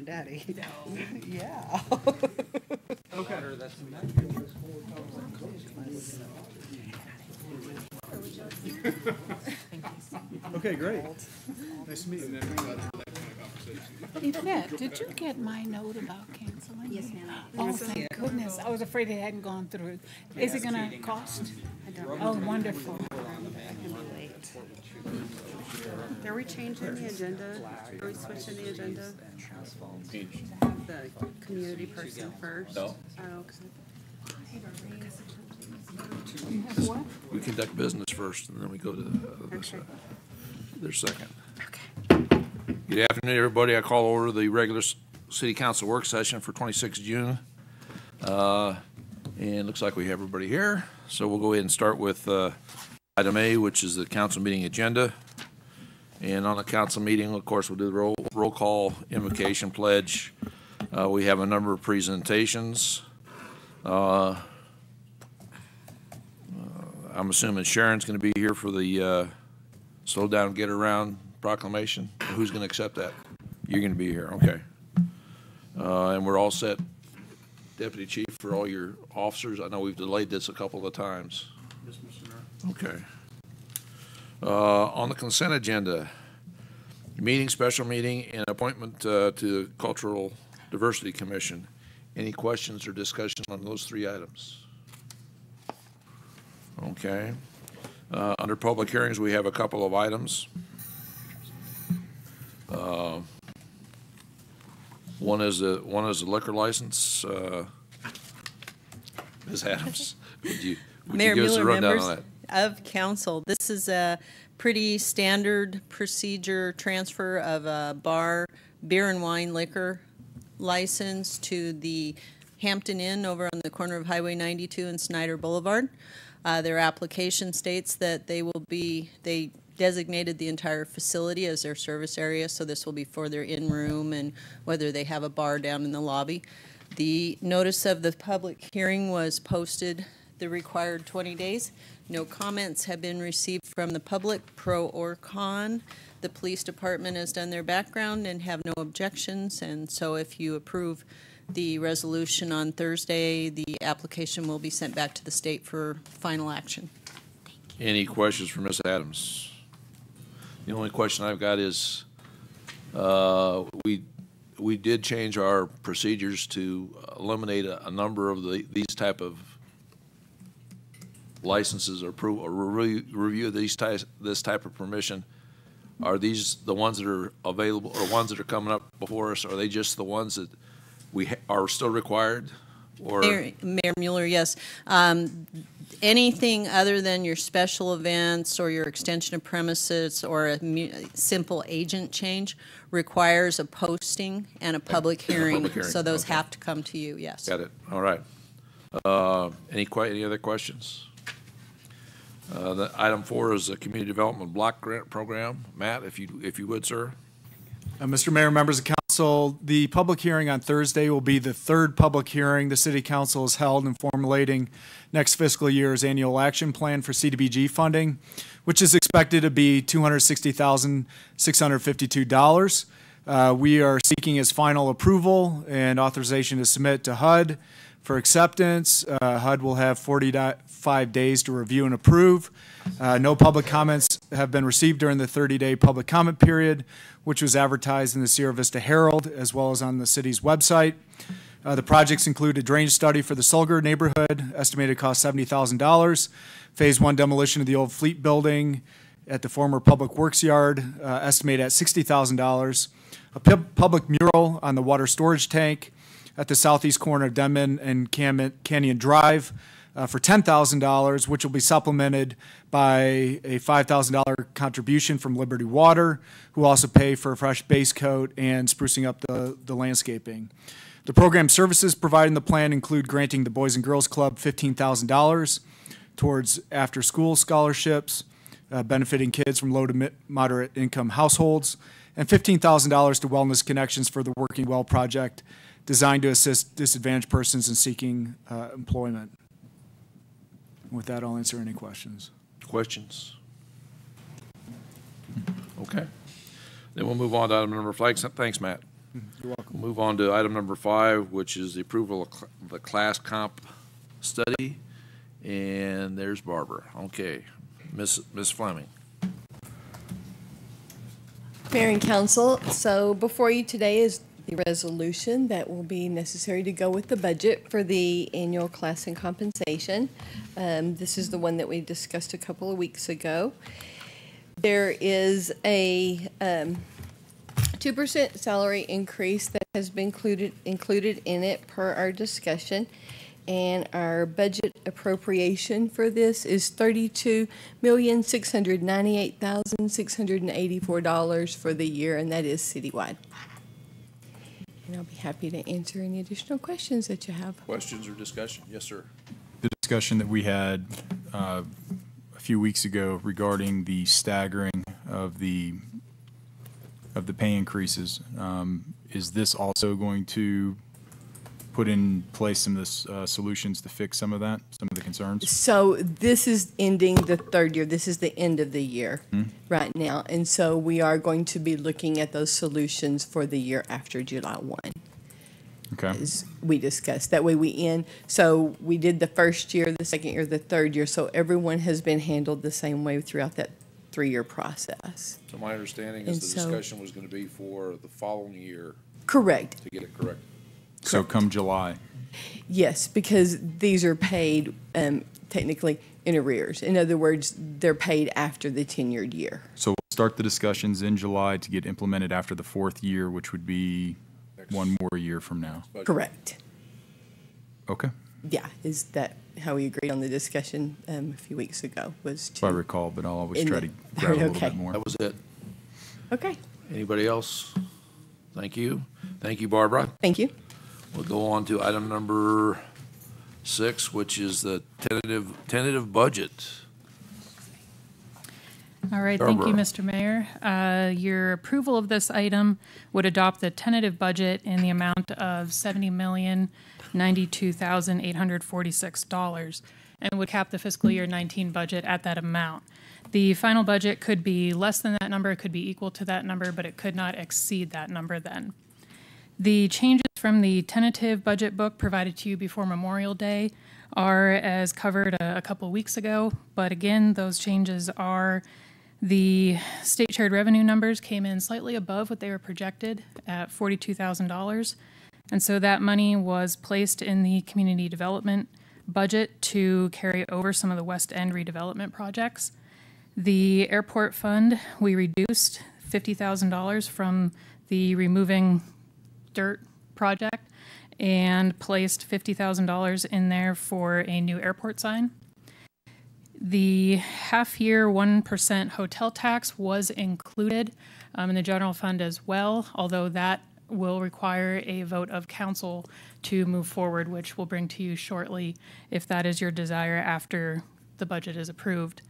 Daddy. Yeah. Okay. Okay, great. Nice to meet you. Yvette, did you get my note about canceling? Yes, ma'am. Oh, thank goodness. I was afraid it hadn't gone through. Is it gonna cost? I don't Oh, wonderful. I can be late. Are we changing the agenda? Are we switching the agenda? Have the community person first? No. Oh, okay. We conduct business first, and then we go to their second. Okay. Good afternoon, everybody. I call over the regular City Council work session for 26 June. And it looks like we have everybody here. So we'll go ahead and start with item A, which is the council meeting agenda. And on the council meeting, of course, we'll do the roll call, invocation, pledge. We have a number of presentations. I'm assuming Sharon's going to be here for the slow down, get around proclamation. Who's going to accept that? You're going to be here, okay. And we're all set, Deputy Chief, for all your officers. I know we've delayed this a couple of times. Yes, Mr. Mayor. Okay. On the consent agenda, meeting, special meeting, and appointment to the Cultural Diversity Commission. Any questions or discussion on those three items? Okay. Under public hearings, we have a couple of items. One is the liquor license. Ms. Adams, would you Mayor give us a Mueller, rundown members on that? of council, this is a pretty standard procedure transfer of a bar beer and wine liquor license to the Hampton Inn over on the corner of Highway 92 and Snyder Boulevard. Their application states that they designated the entire facility as their service area, so this will be for their in-room and whether they have a bar down in the lobby. The notice of the public hearing was posted the required 20 days. No comments have been received from the public, pro or con. The police department has done their background and have no objections, and so if you approve the resolution on Thursday, the application will be sent back to the state for final action. Any questions for Ms. Adams? The only question I've got is, we did change our procedures to eliminate a number of these type of licenses or review this type of permission. Are these the ones that are available or ones that are coming up before us? Are they just the ones that we are still required? Or Mayor Mueller, yes. Anything other than your special events or your extension of premises or a simple agent change requires a posting and a public hearing. So those have to come to you, yes. Got it. All right. Any other questions? Item 4 is the Community Development Block Grant Program. Matt, if you would, sir. Mr. Mayor, members of council, the public hearing on Thursday will be the third public hearing the City Council has held in formulating next fiscal year's annual action plan for CDBG funding, which is expected to be $260,652. We are seeking his final approval and authorization to submit to HUD for acceptance. HUD will have 45 days to review and approve. No public comments have been received during the 30-day public comment period, which was advertised in the Sierra Vista Herald as well as on the city's website. The projects include a drainage study for the Sulgar neighborhood, estimated cost $70,000. Phase 1 demolition of the old Fleet building at the former Public Works yard, estimated at $60,000. A public mural on the water storage tank at the southeast corner of Denman and Canyon Drive for $10,000, which will be supplemented by a $5,000 contribution from Liberty Water, who also pay for a fresh base coat and sprucing up the landscaping. The program services provided in the plan include granting the Boys and Girls Club $15,000 towards after-school scholarships, benefiting kids from low to moderate income households, and $15,000 to Wellness Connections for the Working Well project, designed to assist disadvantaged persons in seeking employment. With that, I'll answer any questions. Questions? Okay. Then we'll move on to item number 5. Thanks, Matt. You're welcome. Move on to item number 5, which is the approval of the class comp study. And there's Barbara. Okay, Miss Fleming. Mayor and Council, so before you today is the resolution that will be necessary to go with the budget for the annual class and compensation. This is the one that we discussed a couple of weeks ago. There is a 2% salary increase that has been included in it per our discussion. And our budget appropriation for this is $32,698,684 for the year, and that is citywide. And I'll be happy to answer any additional questions that you have. Questions or discussion? Yes, sir. The discussion that we had a few weeks ago regarding the staggering of the pay increases, is this also going to put in place some of the solutions to fix some of that, some of the concerns? So this is ending the third year. This is the end of the year right now. And so we are going to be looking at those solutions for the year after July 1. Okay. As we discussed. That way we end. So we did the first year, the second year, the third year. So everyone has been handled the same way throughout that 3-year process. So my understanding is And the so- discussion was going to be for the following year Correct. to get it correct. So come July. Yes, because these are paid technically in arrears. In other words, they're paid after the tenured year. So we'll start the discussions in July to get implemented after the 4th year, which would be one more year from now. Correct. Okay. Yeah, is that how we agreed on the discussion a few weeks ago? Was If I to recall, but I'll always In try the- to grab a little okay. bit more. That was it. okay. Anybody else? Thank you. Thank you, Barbara. Thank you. We'll go on to item number 6, which is the tentative budget. All right, thank you, Barbara. Mr. Mayor. Your approval of this item would adopt the tentative budget in the amount of $70,092,846 and would cap the fiscal year 19 budget at that amount. The final budget could be less than that number, it could be equal to that number, but it could not exceed that number then. The changes from the tentative budget book provided to you before Memorial Day are as covered a couple weeks ago, but again, those changes are the state shared revenue numbers came in slightly above what they were projected at $42,000. And so that money was placed in the community development budget to carry over some of the West End redevelopment projects. The airport fund, we reduced $50,000 from the removing dirt project and placed $50,000 in there for a new airport sign. The half-year 1% hotel tax was included in the general fund as well, although that will require a vote of council to move forward, which we'll bring to you shortly if that is your desire after the budget is approved.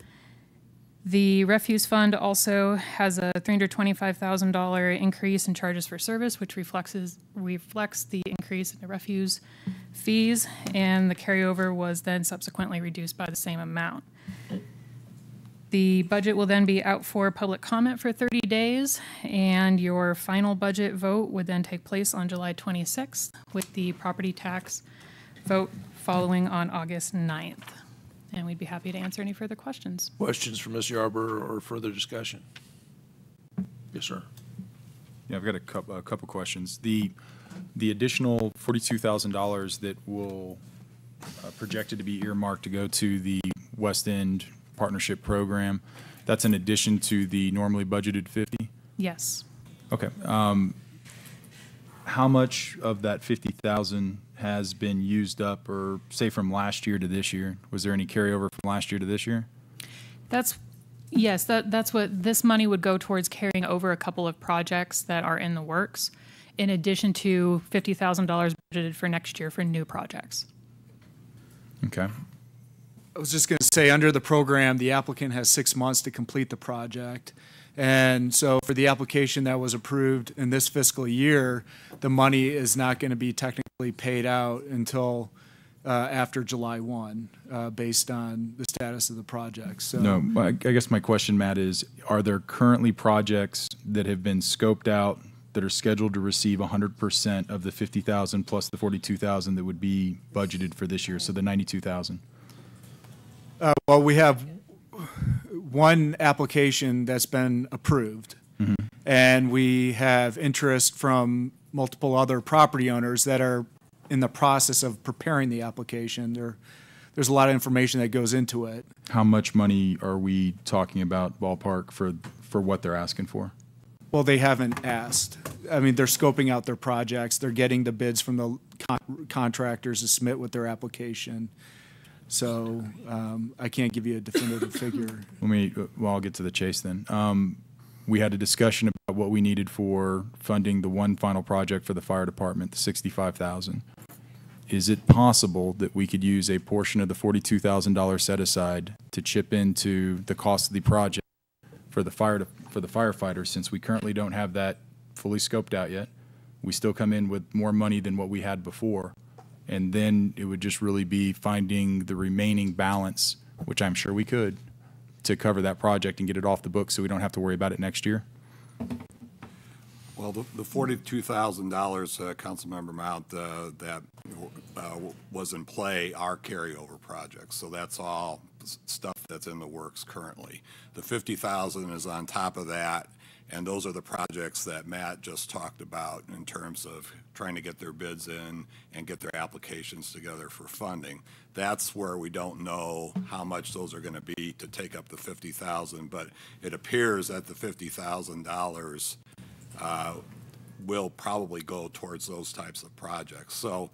The refuse fund also has a $325,000 increase in charges for service, which reflects the increase in the refuse fees, and the carryover was then subsequently reduced by the same amount. The budget will then be out for public comment for 30 days, and your final budget vote would then take place on July 26th, with the property tax vote following on August 9th. And we'd be happy to answer any further questions. Questions for Ms. Yarborough or further discussion? Yes, sir. Yeah, I've got a couple questions. The additional $42,000 that will projected to be earmarked to go to the West End Partnership Program, that's in addition to the normally budgeted 50? Yes. Okay. How much of that 50,000 has been used up, or say from last year to this year? Was there any carryover from last year to this year? Yes, that's what this money would go towards, carrying over a couple of projects that are in the works, in addition to $50,000 budgeted for next year for new projects. Okay. I was just going to say, under the program, the applicant has 6 months to complete the project. And so for the application that was approved in this fiscal year, the money is not going to be technically paid out until after July 1, based on the status of the project. So No, I guess my question, Matt, is are there currently projects that have been scoped out that are scheduled to receive 100% of the 50,000 plus the 42,000 that would be budgeted for this year, so the 92,000? Well, we have one application that's been approved, and we have interest from multiple other property owners that are in the process of preparing the application. There's a lot of information that goes into it. How much money are we talking about ballpark for what they're asking for? Well, they haven't asked. I mean, they're scoping out their projects. They're getting the bids from the contractors to submit with their application. So I can't give you a definitive figure. Well, I'll get to the chase then. We had a discussion about what we needed for funding the one final project for the fire department, the $65,000. Is it possible that we could use a portion of the $42,000 set aside to chip into the cost of the project for the firefighters, since we currently don't have that fully scoped out yet? We still come in with more money than what we had before, and then it would just really be finding the remaining balance, which I'm sure we could, to cover that project and get it off the books so we don't have to worry about it next year. Well, the $42,000, Councilmember Mount, that was in play are carryover projects. So that's all stuff that's in the works currently. The $50,000 is on top of that, and those are the projects that Matt just talked about in terms of trying to get their bids in and get their applications together for funding. That's where we don't know how much those are going to be to take up the $50,000, but it appears that the $50,000 will probably go towards those types of projects. So,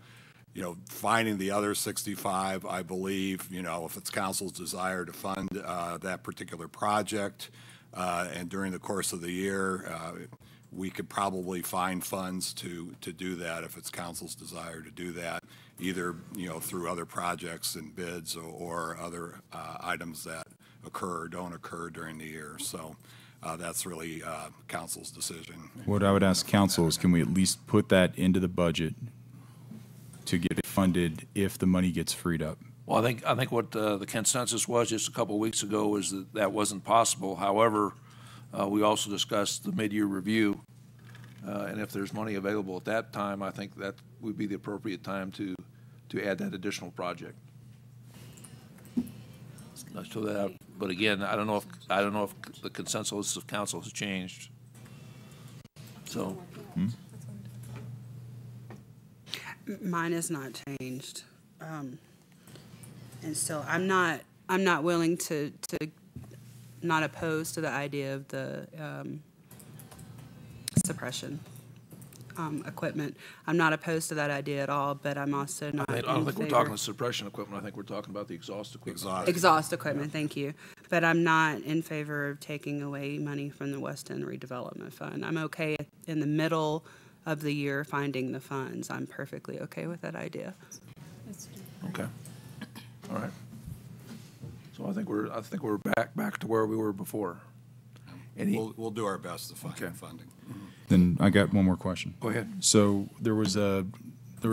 you know, finding the other 65, I believe, you know, if it's council's desire to fund that particular project, and during the course of the year, we could probably find funds to do that if it's council's desire to do that, either, you know, through other projects and bids or other items that occur or don't occur during the year. So that's really council's decision. What I would ask council is, can we at least put that into the budget to get it funded if the money gets freed up? Well, I think what the consensus was just a couple of weeks ago was that wasn't possible. However, we also discussed the mid-year review, and if there's money available at that time, I think that would be the appropriate time to add that additional project. So that, but again, I don't know if the consensus of council has changed. So. Mine is not changed. And so I'm not willing to not opposed to the idea of the suppression equipment. I'm not opposed to that idea at all, but I'm also not I don't think we're talking suppression equipment. I think we're talking about the exhaust equipment. Exhaust equipment, thank you. But I'm not in favor of taking away money from the West End Redevelopment Fund. I'm okay in the middle of the year finding the funds. I'm perfectly okay with that idea. Okay. All right. So I think we're back to where we were before. We'll do our best to find funding. Then I got one more question. Go ahead. So there was a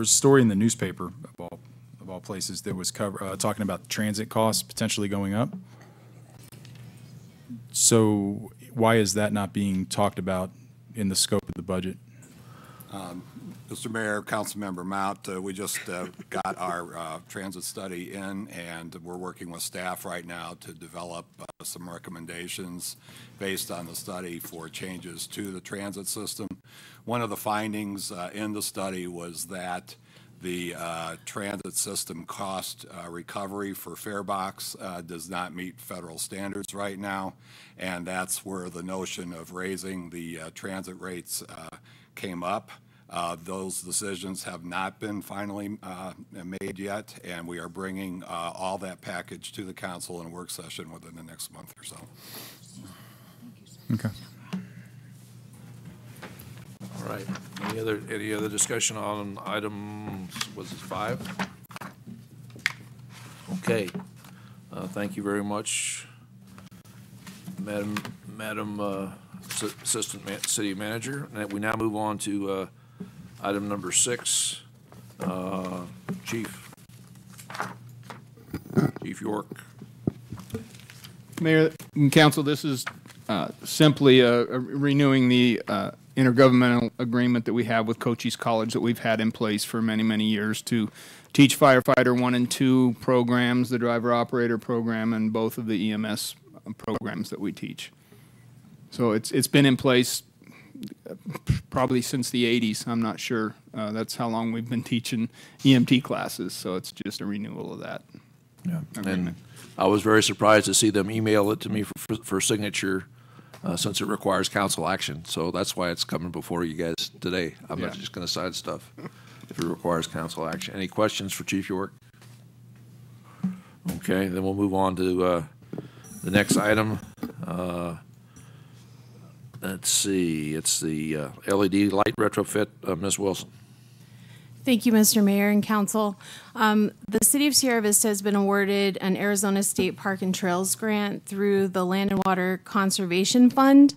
story in the newspaper of all places that was talking about transit costs potentially going up. So why is that not being talked about in the scope of the budget? Mr. Mayor, Councilmember Mount, we just got our transit study in, and we're working with staff right now to develop some recommendations based on the study for changes to the transit system. One of the findings in the study was that the transit system cost recovery for farebox does not meet federal standards right now, and that's where the notion of raising the transit rates came up. Those decisions have not been finally made yet, and we are bringing all that package to the council in a work session within the next month or so. Okay. All right. Any other discussion on items, was it 5? Okay. Thank you very much, Madam Assistant City Manager. And we now move on to item number 6, Chief York. Mayor and Council, this is simply renewing the intergovernmental agreement that we have with Cochise College that we've had in place for many, many years to teach firefighter 1 and 2 programs, the driver operator program, and both of the EMS programs that we teach. So it's been in place probably since the 80s. I'm not sure. That's how long we've been teaching EMT classes. So it's just a renewal of that. Yeah. And I was very surprised to see them email it to me for signature since it requires council action. So that's why it's coming before you guys today. I'm not just going to sign stuff if it requires council action. Any questions for Chief York? Okay, then we'll move on to the next item. Let's see, it's the LED light retrofit. Ms. Wilson. Thank you, Mr. Mayor and Council. The City of Sierra Vista has been awarded an Arizona State Park and Trails grant through the Land and Water Conservation Fund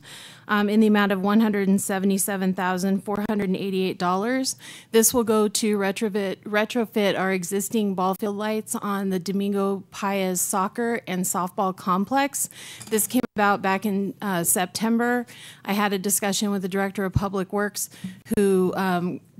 in the amount of $177,488. This will go to retrofit our existing ball field lights on the Domingo Paez soccer and softball complex. This came about back in September. I had a discussion with the Director of Public Works who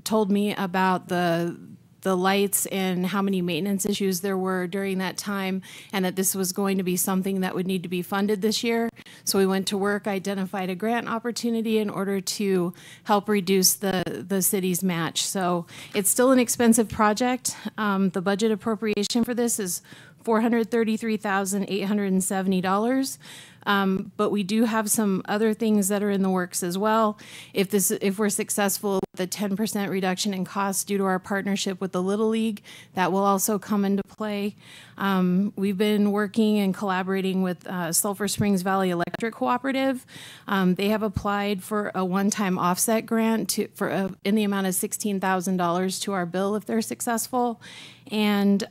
told me about the lights and how many maintenance issues there were during that time, and that this was going to be something that would need to be funded this year. So we went to work, identified a grant opportunity in order to help reduce the city's match. So it's still an expensive project. The budget appropriation for this is $433,870. But we do have some other things that are in the works as well. If we're successful with a 10% reduction in costs due to our partnership with the Little League, that will also come into play. We've been working and collaborating with Sulphur Springs Valley Electric Cooperative. They have applied for a one-time offset grant in the amount of $16,000 to our bill if they're successful. And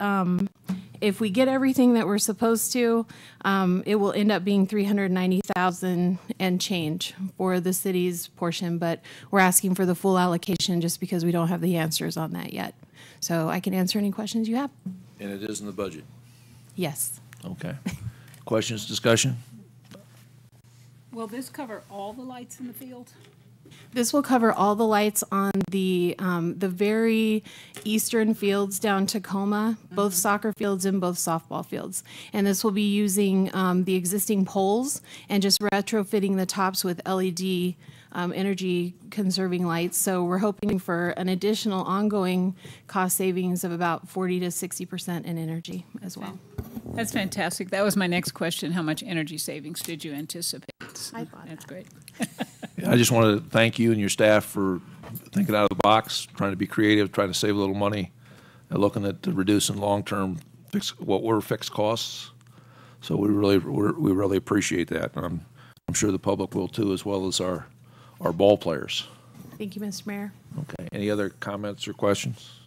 if we get everything that we're supposed to, it will end up being $390,000 and change for the city's portion, but we're asking for the full allocation just because we don't have the answers on that yet. So I can answer any questions you have. And it is in the budget? Yes. Okay. Questions, discussion? Will this cover all the lights in the field? This will cover all the lights on the very eastern fields down Tacoma, both soccer fields and both softball fields. And this will be using the existing poles and just retrofitting the tops with LED energy conserving lights. So we're hoping for an additional ongoing cost savings of about 40 to 60% in energy as well. That's fantastic. That was my next question. How much energy savings did you anticipate? I thought that's great. Yeah, I just want to thank you and your staff for thinking out of the box, trying to be creative, trying to save a little money, and looking at reducing long-term fixed costs. So we really appreciate that. And I'm sure the public will too, as well as our ball players. Thank you, Mr. Mayor. Okay. Any other comments or questions?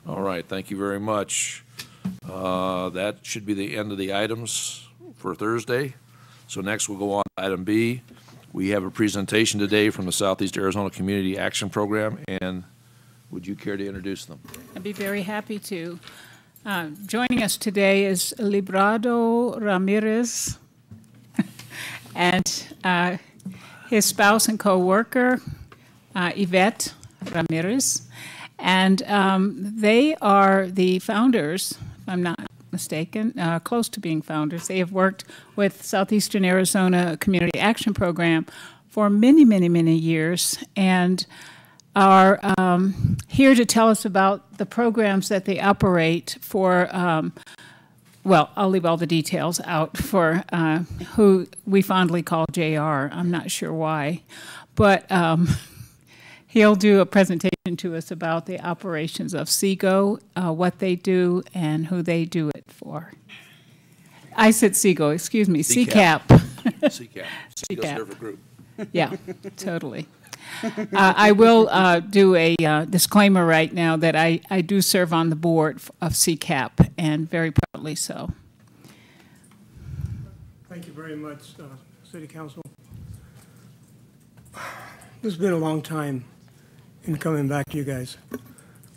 All right. Thank you very much. That should be the end of the items for Thursday. So next we'll go on to item B. We have a presentation today from the Southeast Arizona Community Action Program, and would you care to introduce them? I'd be very happy to. Joining us today is Librado Ramirez and his spouse and co-worker, Yvette Ramirez. And they are the founders, if I'm not mistaken, close to being founders. They have worked with Southeastern Arizona Community Action Program for many, many, many years and are here to tell us about the programs that they operate for, well, I'll leave all the details out for who we fondly call JR. I'm not sure why, but he'll do a presentation to us about the operations of SEGO, what they do, and who they do it for. I said SEGO, excuse me, CCAP. CCAP. Server Group. Yeah, totally. I will do a disclaimer right now that I do serve on the board of CCAP, and very proudly so. Thank you very much, City Council. This has been a long time in coming back to you guys.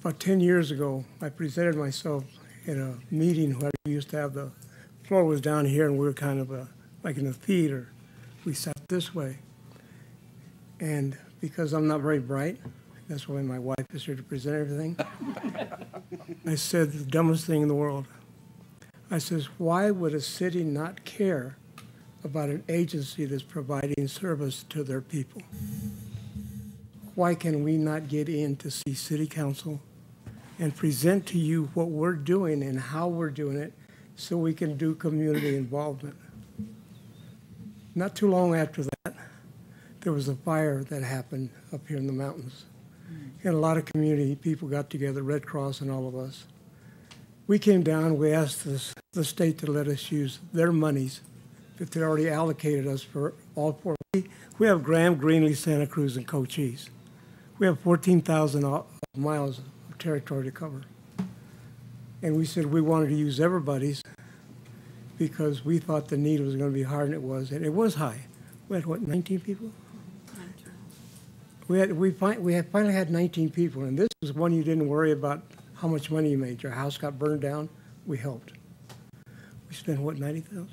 About 10 years ago, I presented myself in a meeting where we used to have the floor was down here and we were kind of like in a theater. We sat this way. And because I'm not very bright. That's why my wife is here to present everything. I said the dumbest thing in the world. I says, why would a city not care about an agency that's providing service to their people? Why can we not get in to see city council and present to you what we're doing and how we're doing it so we can do community involvement? Not too long after that, there was a fire that happened up here in the mountains. And a lot of community people got together, Red Cross and all of us. We came down, we asked the state to let us use their monies that they already allocated us for all four. We have Graham, Greenlee, Santa Cruz, and Cochise. We have 14,000 miles of territory to cover. And we said we wanted to use everybody's because we thought the need was going to be higher than it was, and it was high. We had, what, 19 people? We finally had 19 people, and this was one you didn't worry about how much money you made. Your house got burned down, we helped. We spent, what, 90,000?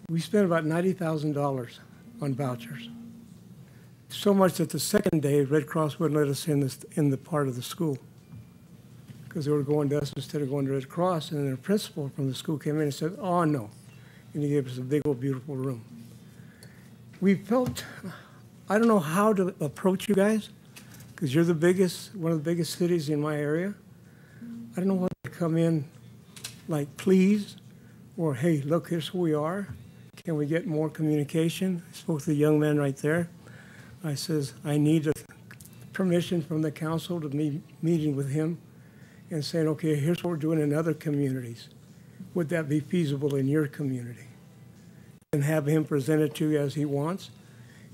We spent about $90,000 on vouchers. So much that the second day, Red Cross wouldn't let us in the part of the school because they were going to us instead of going to Red Cross, and then a principal from the school came in and said, oh, no, and he gave us a big old beautiful room. We felt, I don't know how to approach you guys, because you're the biggest, one of the biggest cities in my area. I don't know what to come in like, please, or hey, look, here's who we are. Can we get more communication? I spoke to the young man right there. I says, I need permission from the council to be meeting with him and saying, okay, here's what we're doing in other communities. Would that be feasible in your community? And have him present it to you as he wants,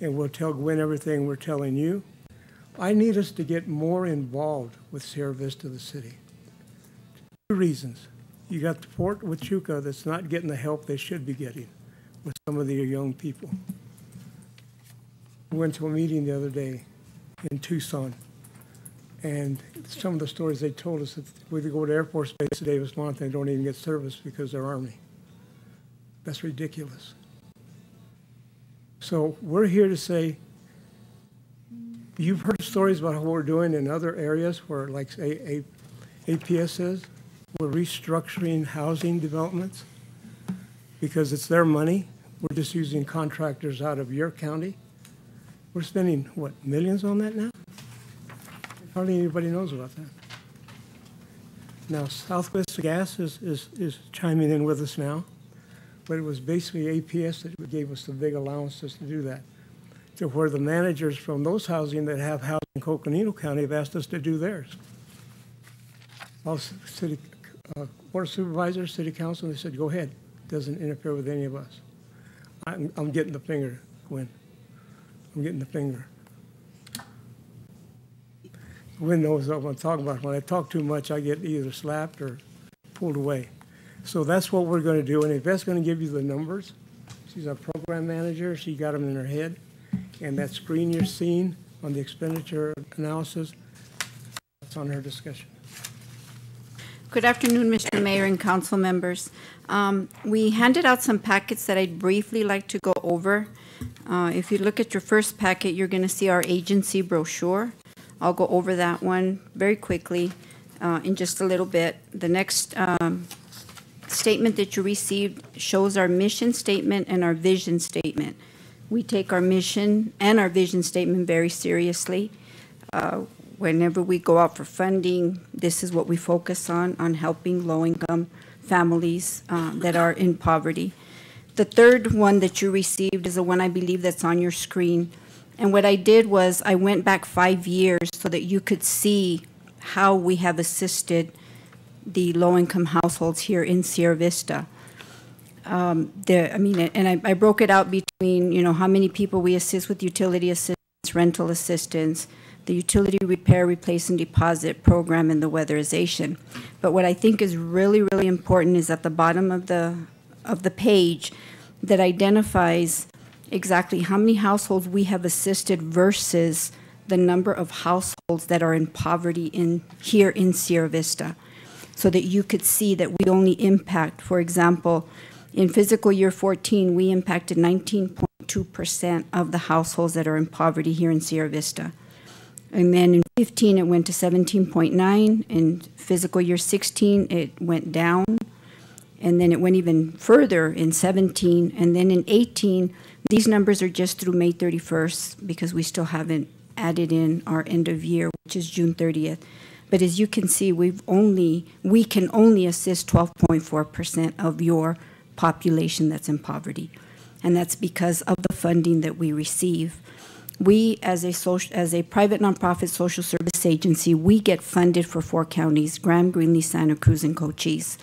and we'll tell Gwen everything we're telling you. I need us to get more involved with Sierra Vista, the city. Two reasons. You got the Fort Huachuca that's not getting the help they should be getting with some of the young people. We went to a meeting the other day in Tucson, and some of the stories they told us that we go to Air Force Base at Davis Monthan, they don't even get service because they're Army. That's ridiculous. So we're here to say, you've heard stories about what we're doing in other areas where, like APS is, we're restructuring housing developments because it's their money. We're just using contractors out of your county. We're spending, what, millions on that now? Hardly anybody knows about that. Now, Southwest Gas is chiming in with us now, but it was basically APS that gave us the big allowances to do that, to where the managers from those housing that have housing in Coconino County have asked us to do theirs. All city, board of supervisors, city council, they said, go ahead. Doesn't interfere with any of us. I'm getting the finger, Gwen. I'm getting the finger. Gwen knows what I'm talking about. When I talk too much, I get either slapped or pulled away. So that's what we're going to do. And Yvette's going to give you the numbers. She's our program manager. She got them in her head. And that screen you're seeing on the expenditure analysis, that's on her discussion. Good afternoon, Mr. Mayor and council members. We handed out some packets that I'd briefly like to go over. If you look at your first packet, you're going to see our agency brochure. I'll go over that one very quickly in just a little bit. The next statement that you received shows our mission statement and our vision statement. We take our mission and our vision statement very seriously. Whenever we go out for funding, this is what we focus on helping low-income families that are in poverty. The third one that you received is the one I believe that's on your screen. And what I did was I went back 5 years so that you could see how we have assisted the low-income households here in Sierra Vista. I broke it out between, how many people we assist with utility assistance, rental assistance, the utility repair, replace, and deposit program, and the weatherization. But what I think is really, really important is at the bottom of the page that identifies exactly how many households we have assisted versus the number of households that are in poverty here in Sierra Vista, so that you could see that we only impact, for example, in fiscal year 14, we impacted 19.2 22% of the households that are in poverty here in Sierra Vista. And then in 15, it went to 17.9. In fiscal year 16, it went down. And then it went even further in 17. And then in 18, these numbers are just through May 31st because we still haven't added in our end of year, which is June 30th. But as you can see, we can only assist 12.4% of your population that's in poverty. And that's because of the funding that we receive. We, as a private nonprofit social service agency, we get funded for 4 counties, Graham, Greenlee, Santa Cruz, and Cochise.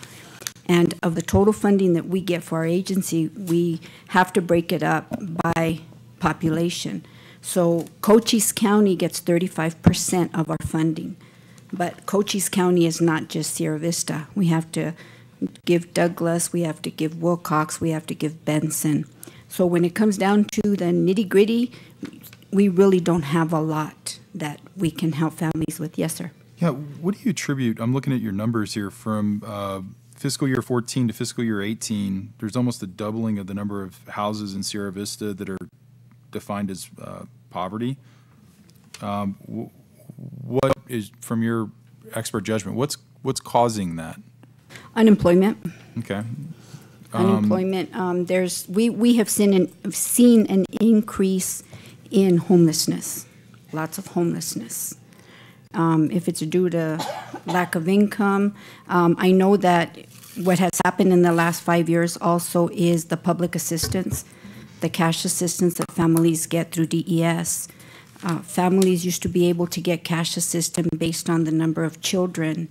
And of the total funding that we get for our agency, we have to break it up by population. So Cochise County gets 35% of our funding. But Cochise County is not just Sierra Vista. We have to give Douglas, we have to give Wilcox, we have to give Benson. So when it comes down to the nitty-gritty, we really don't have a lot that we can help families with. Yes, sir. Yeah, what do you attribute? I'm looking at your numbers here from fiscal year 14 to fiscal year 18. There's almost a doubling of the number of houses in Sierra Vista that are defined as poverty. What is, from your expert judgment, what's causing that? Unemployment. Okay. Unemployment. We have seen an increase in homelessness, lots of homelessness. If it's due to lack of income, I know that what has happened in the last 5 years also is the public assistance, the cash assistance that families get through DES. Families used to be able to get cash assistance based on the number of children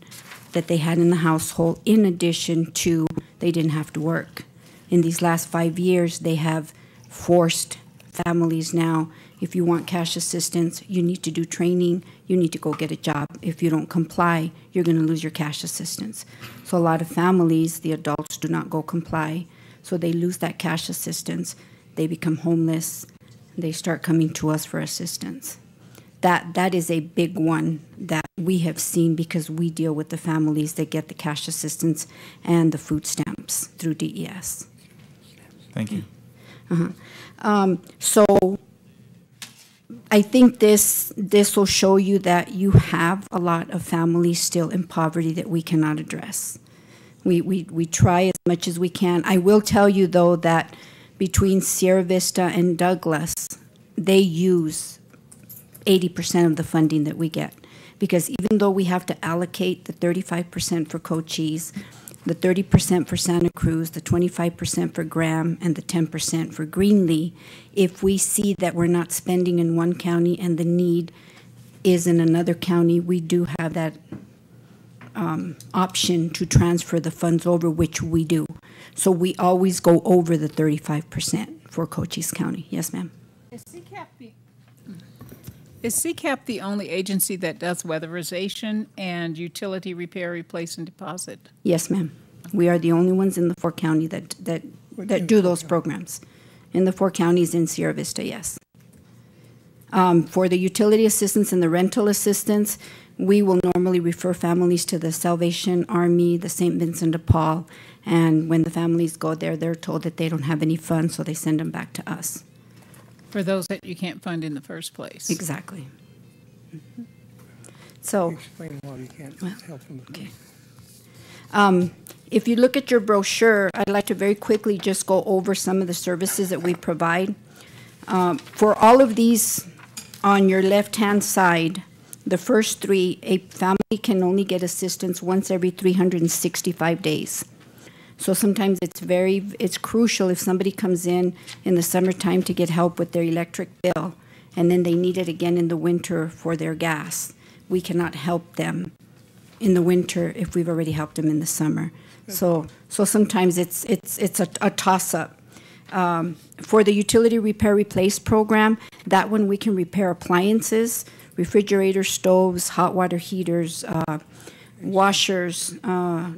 that they had in the household, in addition to they didn't have to work. In these last 5 years, they have forced families now, if you want cash assistance, you need to do training, you need to go get a job. If you don't comply, you're going to lose your cash assistance. So a lot of families, the adults do not go comply, so they lose that cash assistance. They become homeless. They start coming to us for assistance. That is a big one that we have seen because we deal with the families that get the cash assistance and the food stamps through DES. Thank you. So I think this will show you that you have a lot of families still in poverty that we cannot address. We try as much as we can. I will tell you, though, that between Sierra Vista and Douglas, they use 80% of the funding that we get. Because even though we have to allocate the 35% for Cochise, the 30% for Santa Cruz, the 25% for Graham, and the 10% for Greenlee, if we see that we're not spending in one county and the need is in another county, we do have that option to transfer the funds over, which we do. So we always go over the 35% for Cochise County. Yes, ma'am. Is CCAP the only agency that does weatherization and utility repair, replace, and deposit? Yes, ma'am. We are the only ones in the 4 counties that do those programs. In the 4 counties in Sierra Vista, yes. For the utility assistance and the rental assistance, we will normally refer families to the Salvation Army, the St. Vincent de Paul, and when the families go there, they're told that they don't have any funds, so they send them back to us. For those that you can't fund in the first place. Exactly. So, Explain why you can't help them. okay. If you look at your brochure, I'd like to very quickly just go over some of the services that we provide. For all of these, on your left-hand side, the first 3, a family can only get assistance once every 365 days. So sometimes it's crucial if somebody comes in the summertime to get help with their electric bill, and then they need it again in the winter for their gas. We cannot help them in the winter if we've already helped them in the summer. So sometimes it's a toss-up. For the utility repair replace program, that one we can repair appliances, refrigerators, stoves, hot water heaters, washers,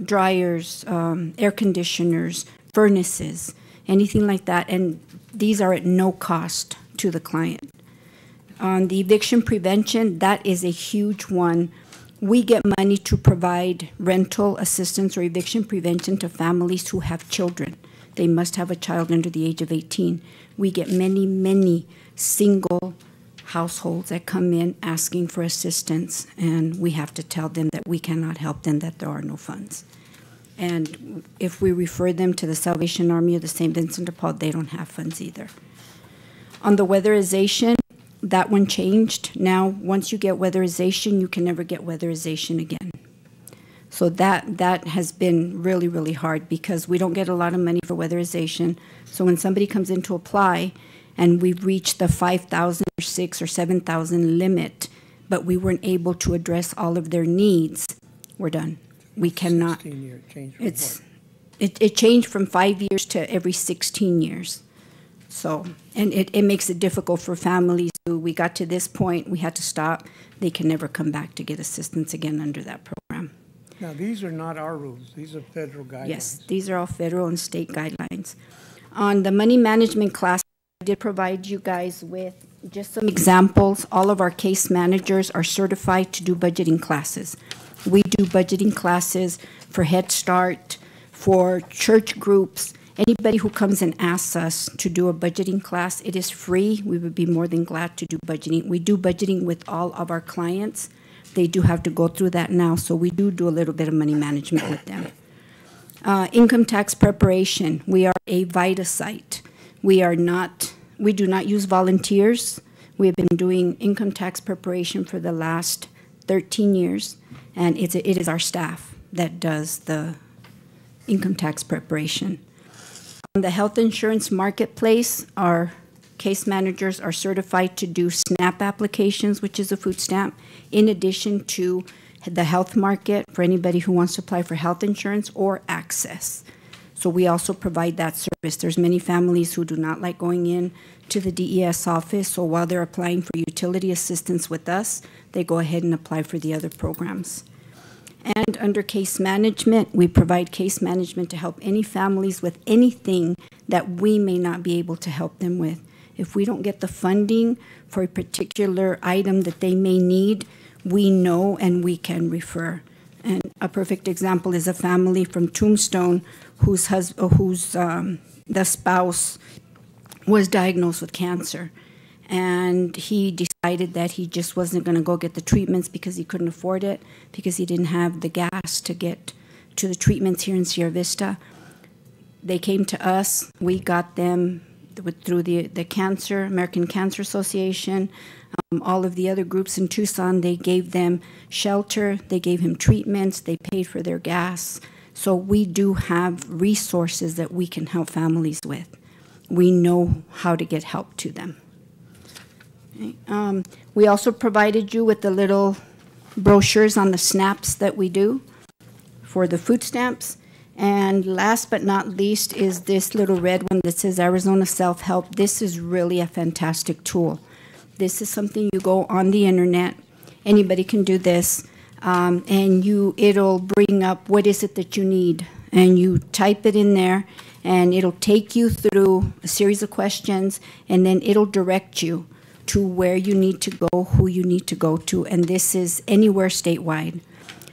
dryers, air conditioners, furnaces, anything like that, and these are at no cost to the client. On the eviction prevention, that is a huge one. We get money to provide rental assistance or eviction prevention to families who have children. They must have a child under the age of 18. We get many, many single households that come in asking for assistance, and we have to tell them that we cannot help them, that there are no funds. And if we refer them to the Salvation Army or the St. Vincent de Paul, they don't have funds either. On the weatherization, that one changed. Now, once you get weatherization, you can never get weatherization again. So that has been really, really hard because we don't get a lot of money for weatherization. So when somebody comes in to apply and we've reached the 5,000 or 6,000 or 7,000 limit, but we weren't able to address all of their needs, we're done. We cannot. 16-year change. It changed from 5 years to every 16 years. So, and it makes it difficult for families who we got to this point, we had to stop. They can never come back to get assistance again under that program. Now, these are not our rules. These are federal guidelines. Yes, these are all federal and state guidelines. On the money management class, I did provide you guys with just some examples. All of our case managers are certified to do budgeting classes. We do budgeting classes for Head Start, for church groups. Anybody who comes and asks us to do a budgeting class, it is free. We would be more than glad to do budgeting. We do budgeting with all of our clients. They do have to go through that now, so we do a little bit of money management with them. Income tax preparation, we are a VITA site. We do not use volunteers. We have been doing income tax preparation for the last 13 years, and it is our staff that does the income tax preparation. On the health insurance marketplace, our case managers are certified to do SNAP applications, which is a food stamp, in addition to the health market for anybody who wants to apply for health insurance or access. So we also provide that service. There's many families who do not like going in to the DES office, so while they're applying for utility assistance with us, they go ahead and apply for the other programs. And under case management, we provide case management to help any families with anything that we may not be able to help them with. If we don't get the funding for a particular item that they may need, we know and we can refer. And a perfect example is a family from Tombstone whose the spouse was diagnosed with cancer. And he decided that he just wasn't going to go get the treatments because he couldn't afford it, because he didn't have the gas to get to the treatments here in Sierra Vista. They came to us. We got them through the American Cancer Association, all of the other groups in Tucson. They gave them shelter. They gave him treatments. They paid for their gas. So we do have resources that we can help families with. We know how to get help to them. We also provided you with the little brochures on the SNAPs that we do for the food stamps. And last but not least is this little red one that says Arizona Self-Help. This is really a fantastic tool. This is something you go on the internet. Anybody can do this. And it'll bring up what is it that you need. And you type it in there, and it'll take you through a series of questions, and then it'll direct you to where you need to go, who you need to go to, and this is anywhere statewide.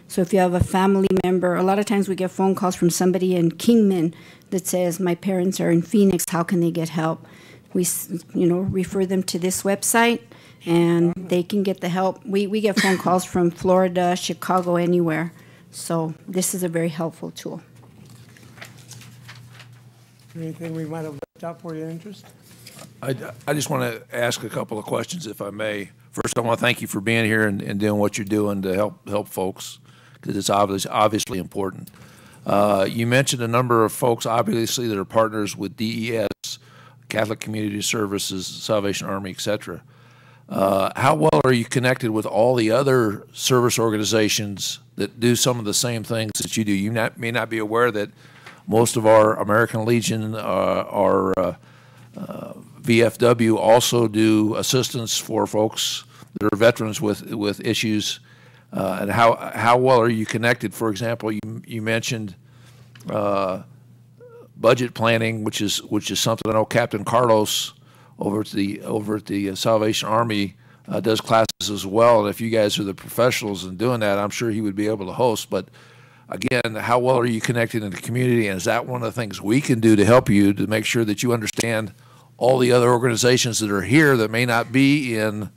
So if you have a family member, a lot of times we get phone calls from somebody in Kingman that says, my parents are in Phoenix, how can they get help? We refer them to this website, and they can get the help. We get phone calls from Florida, Chicago, anywhere. So this is a very helpful tool. Anything we might have left out for your interest? I just want to ask a couple of questions, if I may. First, I want to thank you for being here and doing what you're doing to help folks, because it's obviously important. You mentioned a number of folks, obviously, that are partners with DES, Catholic Community Services, Salvation Army, et cetera. How well are you connected with all the other service organizations that do some of the same things that you do? You may not be aware that most of our American Legion, our VFW also do assistance for folks that are veterans with issues. And how well are you connected? For example, you mentioned budget planning, which is something I know Captain Carlos over at the Salvation Army does classes as well. And if you guys are the professionals in doing that, I'm sure he would be able to host. But again, how well are you connected in the community? And is that one of the things we can do to help you to make sure that you understand all the other organizations that are here that may not be in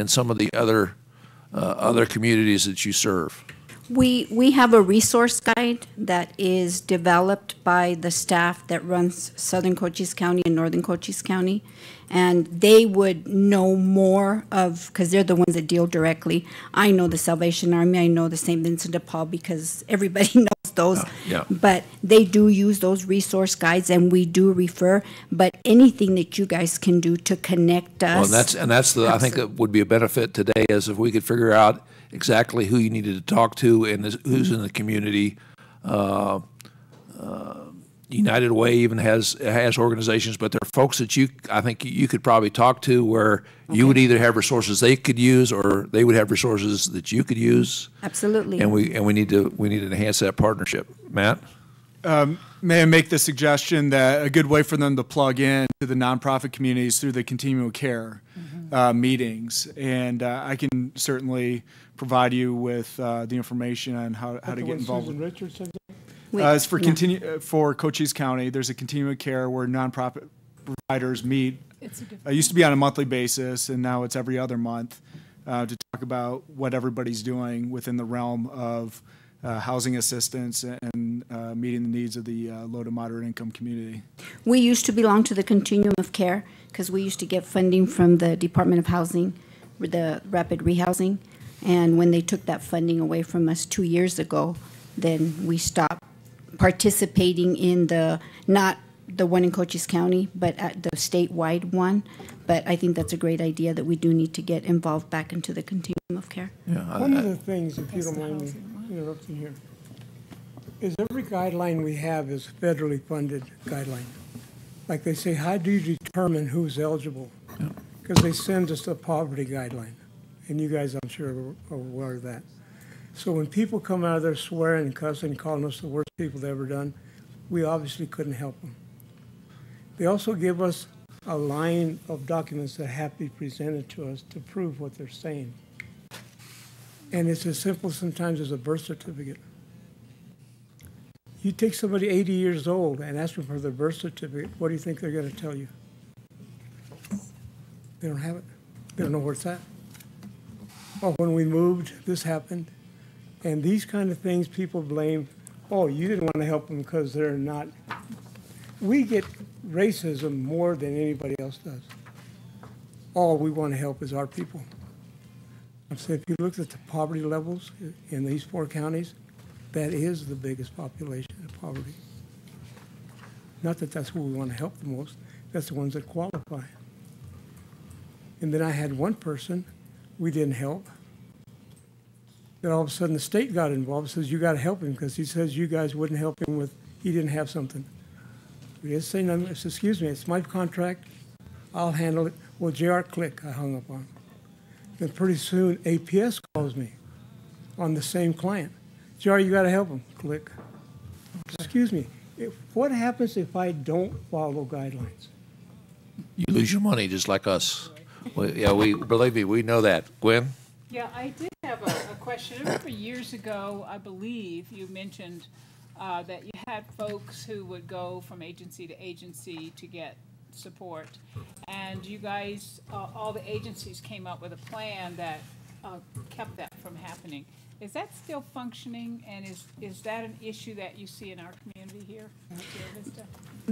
some of the other communities that you serve? We have a resource guide that is developed by the staff that runs Southern Cochise County and Northern Cochise County, and they would know more of, because they're the ones that deal directly. I know the Salvation Army, I know the St. Vincent de Paul, because everybody knows those. Yeah. But they do use those resource guides, and we do refer. But anything that you guys can do to connect us. Well, and that's I think that would be a benefit today, is if we could figure out exactly who you needed to talk to and who's in the community. United Way even has organizations, but there are folks that I think you could probably talk to where you would either have resources they could use or they would have resources that you could use. Absolutely. And we need to enhance that partnership. Matt? May I make the suggestion that a good way for them to plug in to the nonprofit communities through the continuum of care meetings, and I can certainly provide you with the information on how to get involved. Susan Richards said that? It's for Cochise County. There's a continuum of care where nonprofit providers meet. It used to be on a monthly basis, and now it's every other month to talk about what everybody's doing within the realm of housing assistance and meeting the needs of the low to moderate income community. We used to belong to the continuum of care because we used to get funding from the Department of Housing, the rapid rehousing. And when they took that funding away from us 2 years ago, then we stopped participating in not the one in Cochise County, but at the statewide one. But I think that's a great idea that we do need to get involved back into the continuum of care. Yeah, One of the things, if you don't mind me interrupting here, is every guideline we have is federally funded guideline. Like they say, how do you determine who's eligible? Because they send us a poverty guideline, and you guys, I'm sure, are aware of that. So when people come out of there swearing and cussing, calling us the worst people they've ever done, we obviously couldn't help them. They also give us a line of documents that have to be presented to us to prove what they're saying. And it's as simple sometimes as a birth certificate. You take somebody 80 years old and ask them for their birth certificate, what do you think they're going to tell you? They don't have it. They don't know where it's at. Oh, when we moved, this happened. And these kind of things people blame, oh, you didn't want to help them because they're not. We get racism more than anybody else does. All we want to help is our people. I'm saying if you look at the poverty levels in these 4 counties, that is the biggest population of poverty. Not that that's who we want to help the most, that's the ones that qualify. And then I had one person we didn't help. Then all of a sudden the state got involved, says you got to help him because he says you guys wouldn't help him with, he didn't have something. We didn't say nothing. I said, excuse me, it's my contract. I'll handle it. Well, JR, click, I hung up on him. Then pretty soon APS calls me on the same client. JR, you got to help him. Click. Excuse me, what happens if I don't follow guidelines? You lose your money just like us. Well, yeah, believe me, we know that. Gwen? Yeah, I did have a question. I remember years ago, I believe you mentioned that you had folks who would go from agency to agency to get support. And you guys, all the agencies came up with a plan that kept that from happening. Is that still functioning, and is that an issue that you see in our community here in Sierra Vista?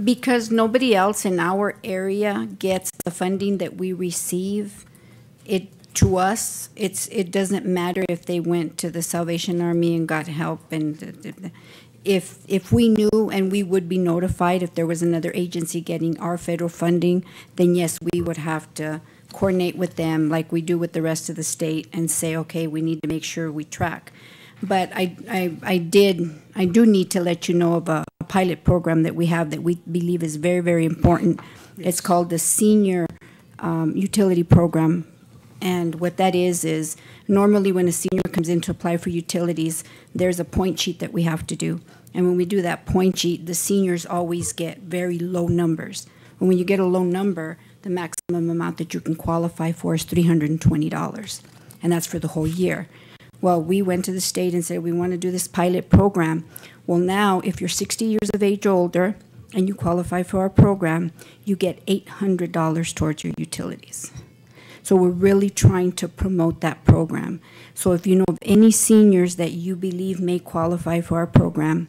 Because nobody else in our area gets the funding that we receive, to us, it doesn't matter if they went to the Salvation Army and got help, and if we knew and we would be notified if there was another agency getting our federal funding, then yes, we would have to coordinate with them like we do with the rest of the state and say, okay, we need to make sure we track. But I do need to let you know of a pilot program that we have that we believe is very, very important. Yes. It's called the Senior Utility Program. And what that is normally when a senior comes in to apply for utilities, there's a point sheet that we have to do. And when we do that point sheet, the seniors always get very low numbers. And when you get a low number, the maximum amount that you can qualify for is $320. And that's for the whole year. Well, we went to the state and said, we want to do this pilot program. Well, now, if you're 60 years of age older and you qualify for our program, you get $800 towards your utilities. So we're really trying to promote that program. So if you know of any seniors that you believe may qualify for our program,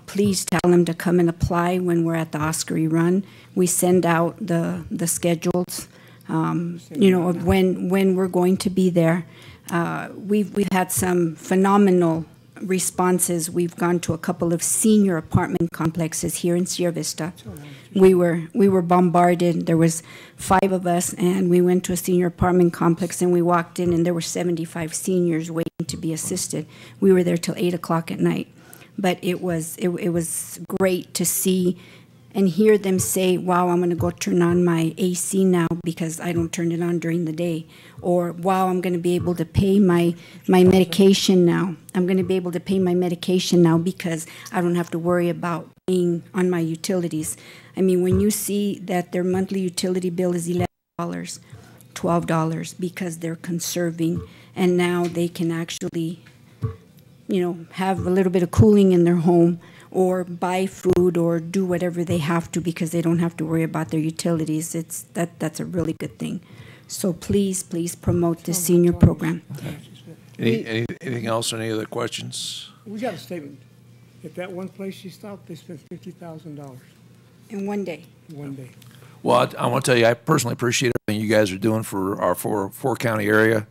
please tell them to come and apply when we're at the Oscaree Run. We send out the schedules, of when we're going to be there. We've had some phenomenal responses. We've gone to a couple of senior apartment complexes here in Sierra Vista. We were bombarded. There was 5 of us, and we went to a senior apartment complex, and we walked in, and there were 75 seniors waiting to be assisted. We were there till 8 o'clock at night. But it was great to see and hear them say, wow, I'm going to go turn on my AC now because I don't turn it on during the day. Or, wow, I'm going to be able to pay my medication now. I'm going to be able to pay my medication now because I don't have to worry about paying on my utilities. I mean, when you see that their monthly utility bill is $11, $12 because they're conserving, and now they can actually have a little bit of cooling in their home or buy food or do whatever they have to because they don't have to worry about their utilities. That's a really good thing. So please promote this senior program. Anything else? Any other questions? We got a statement. At that one place she stopped, they spent $50,000. In one day. One day. Well, I want to tell you, I personally appreciate everything you guys are doing for our four-county area.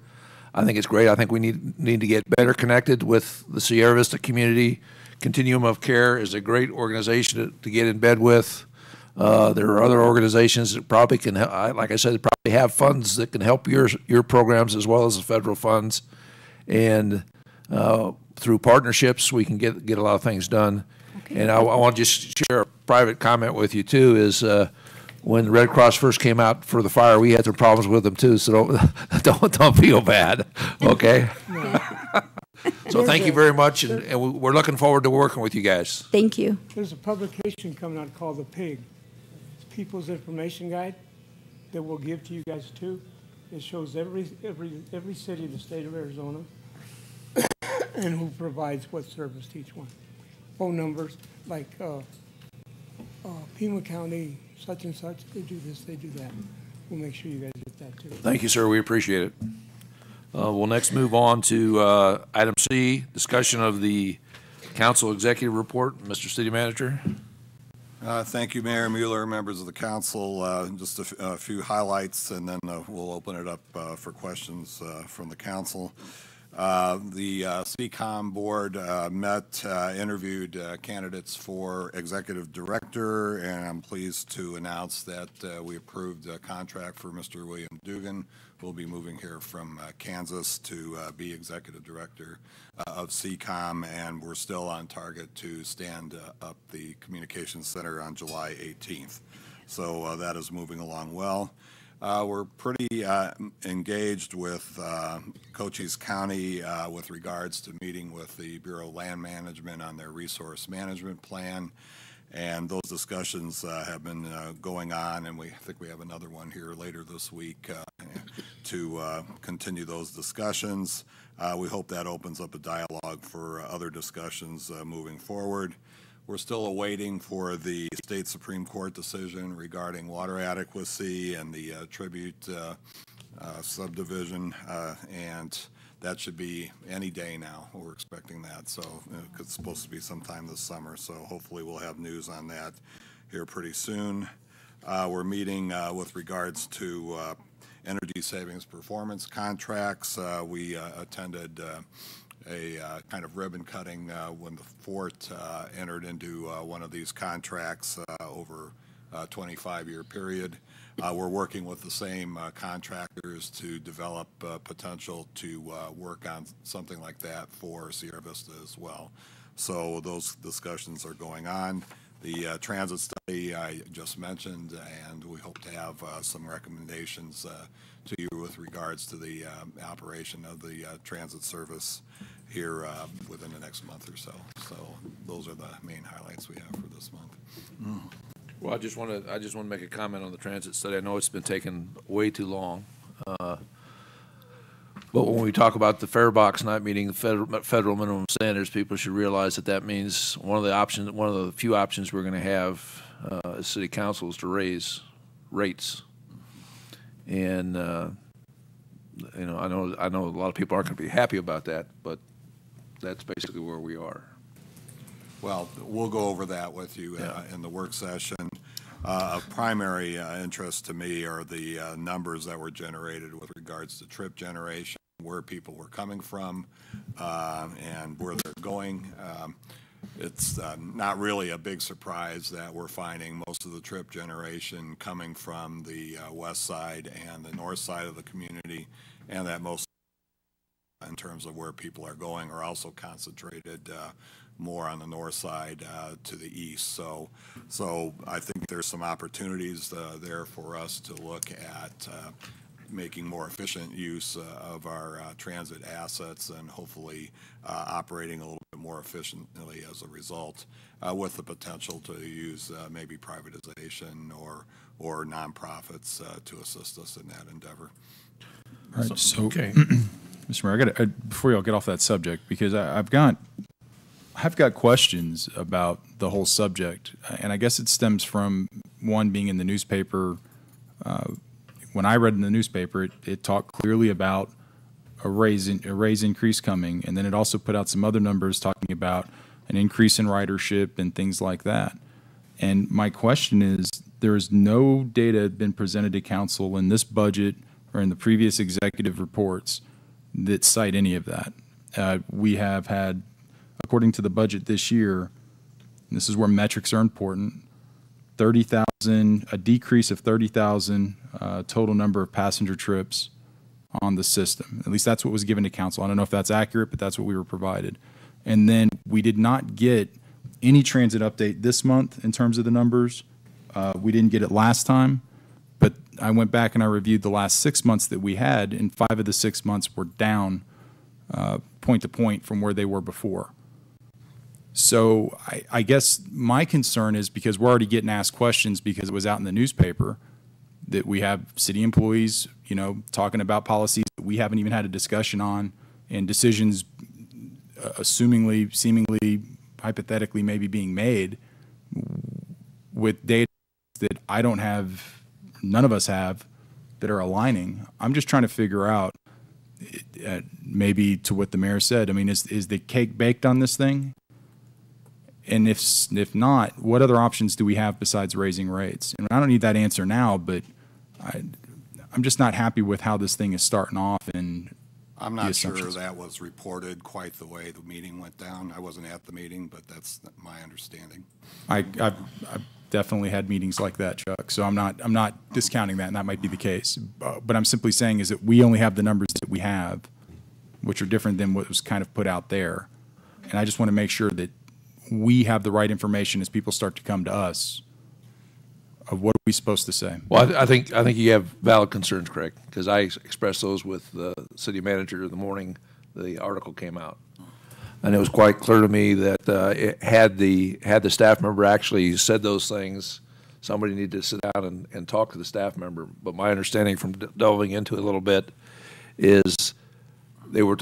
I think it's great. I think we need to get better connected with the Sierra Vista community. Continuum of Care is a great organization to get in bed with. There are other organizations that probably can, like I said, probably have funds that can help your programs as well as the federal funds. And through partnerships, we can get a lot of things done. Okay. And I want to just share a private comment with you too. Is when the Red Cross first came out for the fire, we had some problems with them too. So don't feel bad. Okay. So thank you very much, and we're looking forward to working with you guys. Thank you. There's a publication coming out called The Pig. It's People's Information Guide that we'll give to you guys too. It shows every city in the state of Arizona and who provides what service to each one. Phone numbers like Pima County, such and such, they do this, they do that. We'll make sure you guys get that too. Thank you, sir. We appreciate it. We'll next move on to item C, discussion of the council executive report. Mr. City Manager. Thank you, Mayor Mueller, members of the council. Just a few highlights, and then we'll open it up for questions from the council. The CCOM board met, interviewed candidates for executive director, and I'm pleased to announce that we approved a contract for Mr. William Dugan, who will be moving here from Kansas to be executive director of CCOM, and we're still on target to stand up the communications center on July 18th. So that is moving along well. We're pretty engaged with Cochise County with regards to meeting with the Bureau of Land Management on their resource management plan. And those discussions have been going on, and we think we have another one here later this week to continue those discussions. We hope that opens up a dialogue for other discussions moving forward. We're still awaiting for the state Supreme Court decision regarding water adequacy and the tribute subdivision, and that should be any day now. We're expecting that, so it's supposed to be sometime this summer, so hopefully we'll have news on that here pretty soon. We're meeting with regards to energy savings performance contracts. We attended a kind of ribbon cutting when the Fort entered into one of these contracts over a 25-year period. We're working with the same contractors to develop potential to work on something like that for Sierra Vista as well. So those discussions are going on. The transit study I just mentioned, and we hope to have some recommendations to you with regards to the operation of the transit service here within the next month or so. So those are the main highlights we have for this month. Well, I just want to make a comment on the transit study. I know it's been taking way too long. But when we talk about the fare box not meeting the federal minimum standards, people should realize that that means one of the few options we're going to have as city council is to raise rates. And you know, I know a lot of people aren't going to be happy about that, but that's basically where we are. Well, we'll go over that with you in the work session. Of primary interest to me are the numbers that were generated with regards to trip generation, where people were coming from, and where they're going. It's not really a big surprise that we're finding most of the trip generation coming from the west side and the north side of the community, and that most in terms of where people are going are also concentrated more on the north side to the east. So I think there's some opportunities there for us to look at making more efficient use of our transit assets and hopefully operating a little bit more efficiently as a result, with the potential to use maybe privatization or nonprofits to assist us in that endeavor. All right, so okay. Mr. Mayor, before y'all get off that subject, because I've got questions about the whole subject, and I guess it stems from one being in the newspaper. When I read in the newspaper, it talked clearly about a raise increase coming, and then it also put out some other numbers talking about an increase in ridership and things like that. And my question is, there is no data been presented to council in this budget or in the previous executive reports that cite any of that. We have had, according to the budget this year, and this is where metrics are important, 30,000, a decrease of 30,000 total number of passenger trips on the system. At least that's what was given to council. I don't know if that's accurate, but that's what we were provided. And then we did not get any transit update this month in terms of the numbers. We didn't get it last time, but I went back and I reviewed the last 6 months that we had, and 5 of the 6 months were down point to point from where they were before. So I guess my concern is, because we're already getting asked questions because it was out in the newspaper, that we have city employees, you know, talking about policies that we haven't even had a discussion on, and decisions assumingly, seemingly, hypothetically maybe being made with data that I don't have, none of us have, that are aligning. I'm just trying to figure out, maybe to what the mayor said, I mean, is the cake baked on this thing? And if not, what other options do we have besides raising rates? And I don't need that answer now, but I'm just not happy with how this thing is starting off. And I'm not sure that was reported quite the way the meeting went down. I wasn't at the meeting, but that's my understanding. I've definitely had meetings like that, Chuck. So I'm not discounting that, and that might be the case. But I'm simply saying is that we only have the numbers that we have, which are different than what was kind of put out there. And I just want to make sure that we have the right information as people start to come to us of what are we supposed to say. Well, I think you have valid concerns, Craig, because I expressed those with the city manager the morning the article came out. And it was quite clear to me that had the staff member actually said those things, somebody needed to sit down and talk to the staff member. But my understanding from delving into it a little bit is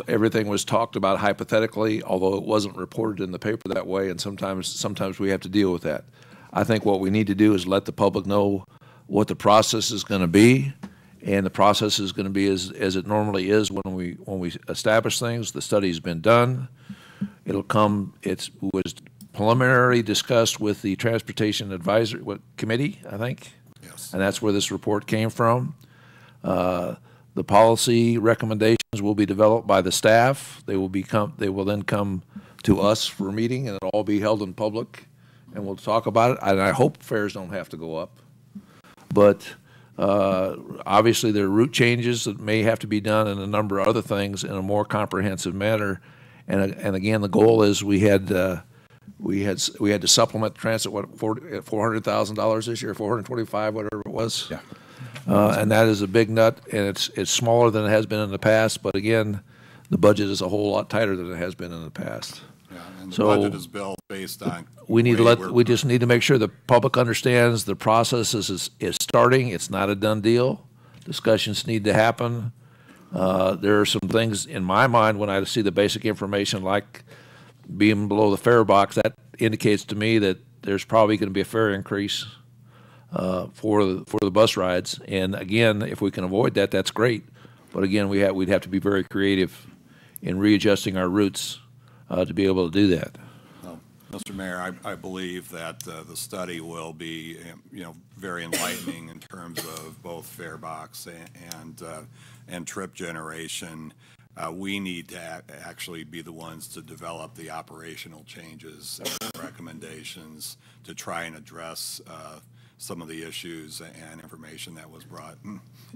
everything was talked about hypothetically, although it wasn't reported in the paper that way, and sometimes we have to deal with that. I think what we need to do is let the public know what the process is going to be, and the process is going to be as it normally is when we establish things. The study's been done. It was preliminarily discussed with the Transportation Advisory Committee, I think. Yes. And that's where this report came from. The policy recommendations will be developed by the staff. They will then come to us for a meeting, and it'll all be held in public, and we'll talk about it. And I hope fares don't have to go up. But obviously there are route changes that may have to be done, and a number of other things in a more comprehensive manner. And again, the goal is we had to supplement transit $400,000 this year, 425, whatever it was. Yeah. And that is a big nut, and it's smaller than it has been in the past. But again, the budget is a whole lot tighter than it has been in the past. Yeah, and the So budget is built based on. We just need to make sure the public understands the process is starting. It's not a done deal. Discussions need to happen. There are some things in my mind when I see the basic information like being below the fare box, that indicates to me that there's probably going to be a fare increase for the bus rides. And again, if we can avoid that, that's great. But again, we'd have to be very creative in readjusting our routes to be able to do that. Mr. Mayor, I believe that the study will be, very enlightening in terms of both fare box and trip generation. We need to actually be the ones to develop the operational changes and recommendations to try and address some of the issues and information that was brought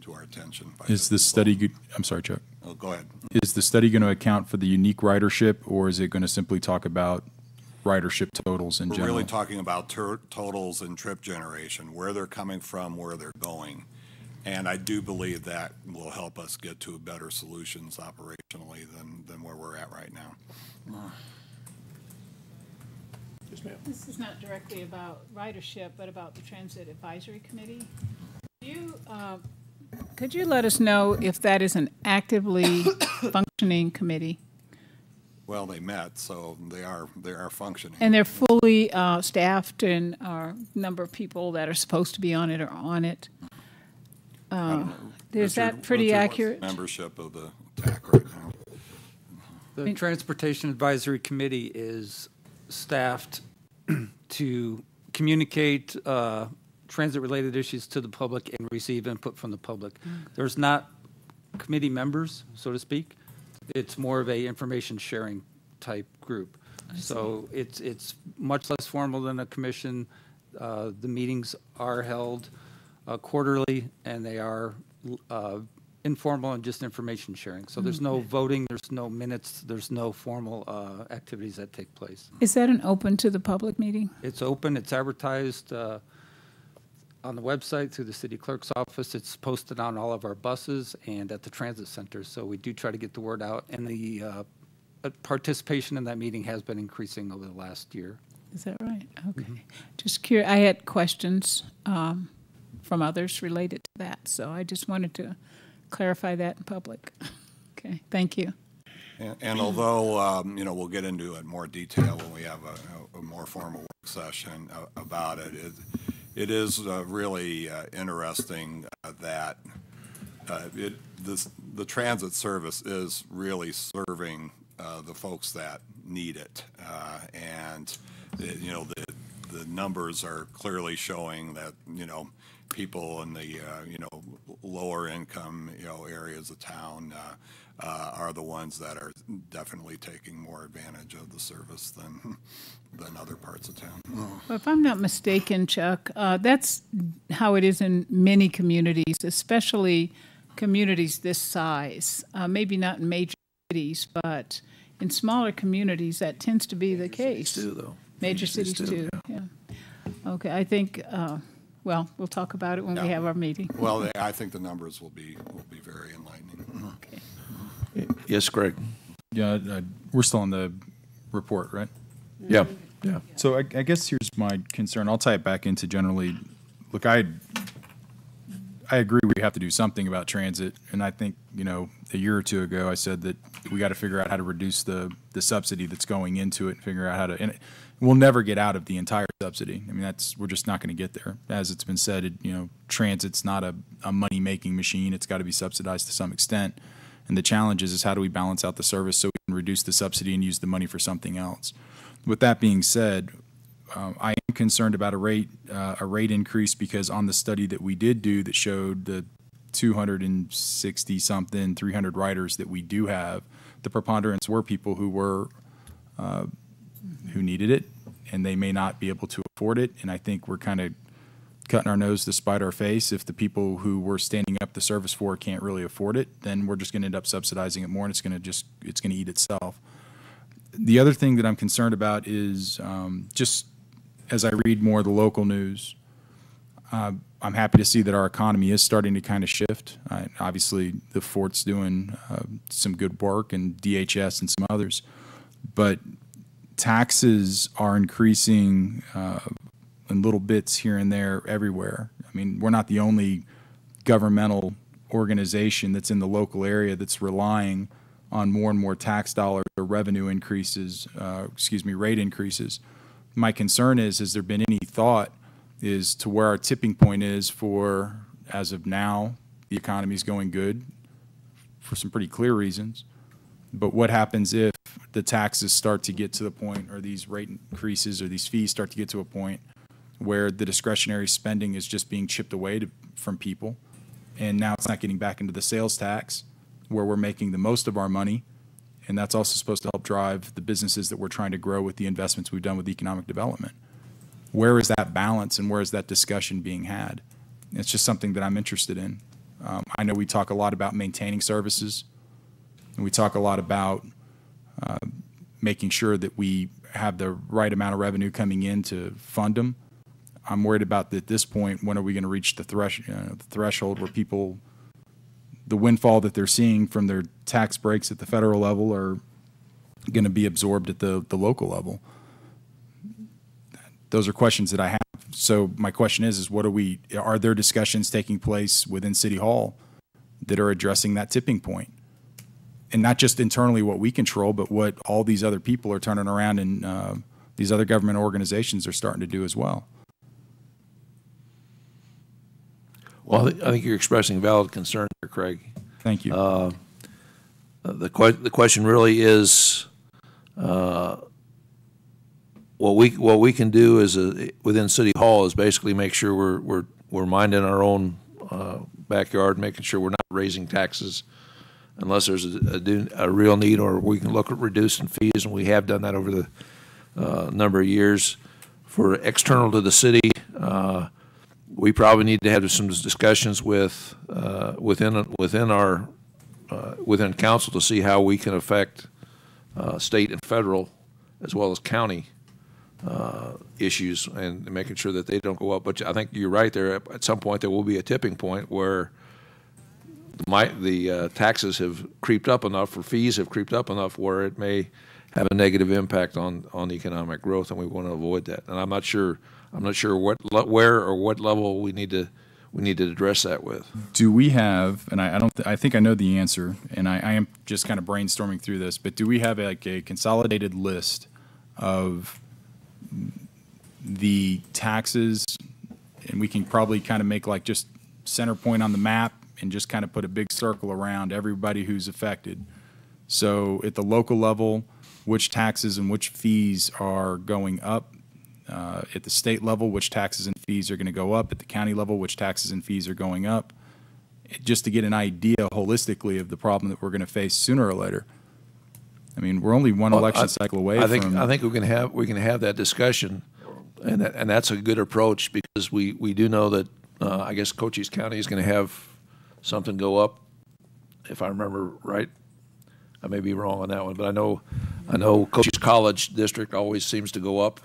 to our attention. Is the study, I'm sorry, Chuck. Oh, go ahead. Is the study going to account for the unique ridership, or is it going to simply talk about ridership totals in We're general? really talking about totals and trip generation, where they're coming from, where they're going. And I do believe that will help us get to better solutions operationally than where we're at right now. This is not directly about ridership, but about the Transit Advisory Committee. Could you let us know if that is an actively functioning committee? Well, they met, so they are functioning. And they're fully staffed, and are number of people that are supposed to be on it are on it. Is that pretty accurate? Membership of the TAC right now. The Transportation Advisory Committee is staffed to communicate transit-related issues to the public and receive input from the public. There's not committee members, so to speak. It's more of a information sharing type group. So it's much less formal than a commission. The meetings are held quarterly, and they are informal and just information sharing. So there's no voting, there's no minutes, there's no formal activities that take place. Is that an open to the public meeting? It's open, it's advertised on the website through the city clerk's office. It's posted on all of our buses and at the transit center. So we do try to get the word out, and the participation in that meeting has been increasing over the last year. Is that right? Okay. Just curious, I had questions from others related to that, so I just wanted to clarify that in public. Okay, thank you. And although, we'll get into it in more detail when we have a more formal work session about it, it is really interesting that the transit service is really serving the folks that need it. The numbers are clearly showing that, people in the, lower income, areas of town are the ones that are definitely taking more advantage of the service than other parts of town. Well, if I'm not mistaken, Chuck, that's how it is in many communities, especially communities this size. Maybe not in major cities, but in smaller communities, that tends to be the case. Cities too, though. Major cities too, yeah. Okay, I think, we'll talk about it when we have our meeting. Well, I think the numbers will be very enlightening. Okay. Yes, Greg. Yeah, we're still on the report, right? Yeah. Yeah. So I guess here's my concern. I'll tie it back into generally. Look, I agree we have to do something about transit, and I think a year or two ago I said that we got to figure out how to reduce the subsidy that's going into it, and figure out how to. And we'll never get out of the entire subsidy. I mean, we're just not going to get there. As it's been said, transit's not a money making machine. It's got to be subsidized to some extent. And the challenge is how do we balance out the service so we can reduce the subsidy and use the money for something else. With that being said, I am concerned about a rate increase because on the study that we did do that showed the 260 something 300 riders that we do have, the preponderance were people who needed it, and they may not be able to afford it. And I think we're kind of cutting our nose to spite our face. If the people who we're standing up the service for can't really afford it, then we're just going to end up subsidizing it more, and it's going to eat itself. The other thing that I'm concerned about is just as I read more of the local news, I'm happy to see that our economy is starting to kind of shift. Obviously, the Fort's doing some good work, and DHS and some others, but taxes are increasing in little bits here and there everywhere. I mean, we're not the only governmental organization that's in the local area that's relying on more and more tax dollars or revenue increases, rate increases. My concern is, has there been any thought is to where our tipping point is for, as of now, the economy is going good for some pretty clear reasons. But what happens if the taxes start to get to the point, or these rate increases or these fees start to get to a point where the discretionary spending is just being chipped away from people, and now it's not getting back into the sales tax where we're making the most of our money, and that's also supposed to help drive the businesses that we're trying to grow with the investments we've done with economic development. Where is that balance, and where is that discussion being had? It's just something that I'm interested in. I know we talk a lot about maintaining services, and we talk a lot about making sure that we have the right amount of revenue coming in to fund them. I'm worried about at this point, when are we going to reach the threshold where people, the windfall that they're seeing from their tax breaks at the federal level are going to be absorbed at the local level? Those are questions that I have. So my question is are there discussions taking place within City Hall that are addressing that tipping point? And not just internally what we control, but what all these other people are turning around and these other government organizations are starting to do as well. Well, I think you're expressing valid concern here, Craig. Thank you. The question really is, what we can do is within City Hall is basically make sure we're minding our own backyard, making sure we're not raising taxes unless there's a real need, or we can look at reducing fees, and we have done that over the number of years. For external to the city, we probably need to have some discussions with within council to see how we can affect state and federal as well as county issues, and making sure that they don't go up. But I think you're right there. At some point, there will be a tipping point where the taxes have creeped up enough, or fees have creeped up enough, where it may have a negative impact on economic growth, and we want to avoid that. And I'm not sure where or what level we need to address that with. Do we have, and I think I know the answer, and I am just kind of brainstorming through this, but do we have like a consolidated list of the taxes, and we can probably kind of make like just center point on the map and just kind of put a big circle around everybody who's affected? So at the local level, which taxes and which fees are going up? At the state level, which taxes and fees are going to go up? At the county level, which taxes and fees are going up? Just to get an idea holistically of the problem that we're going to face sooner or later. I mean, we're only one election cycle away. I think we can have that discussion, and that's a good approach, because we do know that I guess Cochise County is going to have something go up, if I remember right. I may be wrong on that one, but I know Cochise College District always seems to go up,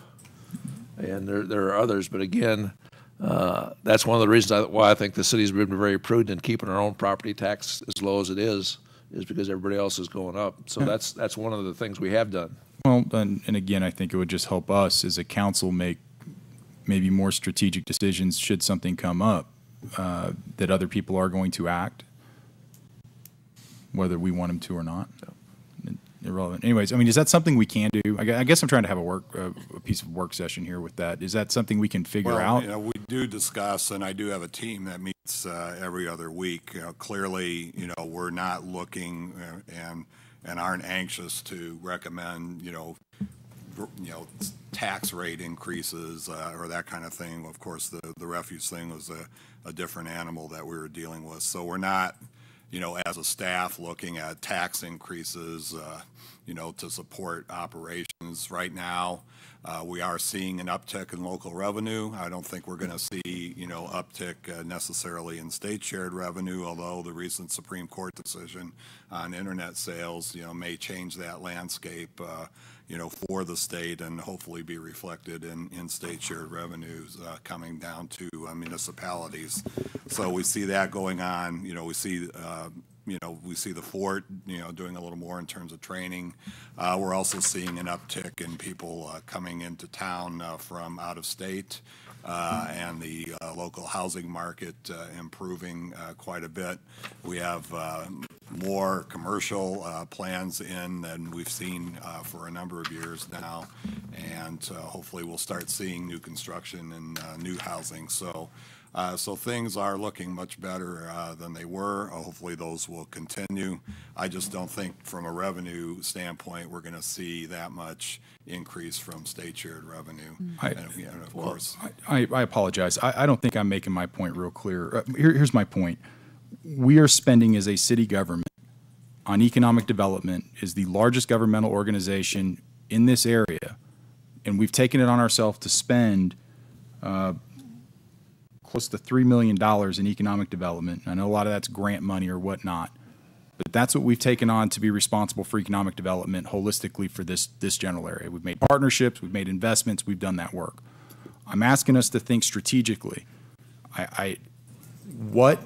and there are others. But again, that's one of the reasons why I think the city's been very prudent in keeping our own property tax as low as it is because everybody else is going up. So that's one of the things we have done. Well, and again, I think it would just help us as a council make maybe more strategic decisions should something come up that other people are going to act, whether we want them to or not. Irrelevant. Anyways, I mean, is that something we can do? I guess I'm trying to have a piece of work session here with that. Is that something we can figure out? We do discuss, and I do have a team that meets every other week. Clearly, we're not looking and aren't anxious to recommend, tax rate increases or that kind of thing. Of course, the refuge thing was a different animal that we were dealing with. So we're not, as a staff looking at tax increases, to support operations. Right now, we are seeing an uptick in local revenue. I don't think we're going to see, uptick necessarily in state shared revenue, although the recent Supreme Court decision on internet sales, may change that landscape, for the state, and hopefully be reflected in state shared revenues coming down to municipalities. So we see that going on. We see the Fort, doing a little more in terms of training. We're also seeing an uptick in people coming into town from out of state. and the local housing market improving quite a bit. We have more commercial plans in than we've seen for a number of years now, and hopefully we'll start seeing new construction and new housing. So things are looking much better than they were. Hopefully those will continue. I just don't think from a revenue standpoint we're going to see that much increase from state shared revenue. And of course, I apologize. I don't think I'm making my point real clear. Here's my point. We are spending as a city government on economic development, is the largest governmental organization in this area, and we've taken it on ourselves to spend close to $3 million in economic development. I know a lot of that's grant money or whatnot, but that's what we've taken on to be responsible for economic development holistically for this general area. We've made partnerships, we've made investments, we've done that work. I'm asking us to think strategically. What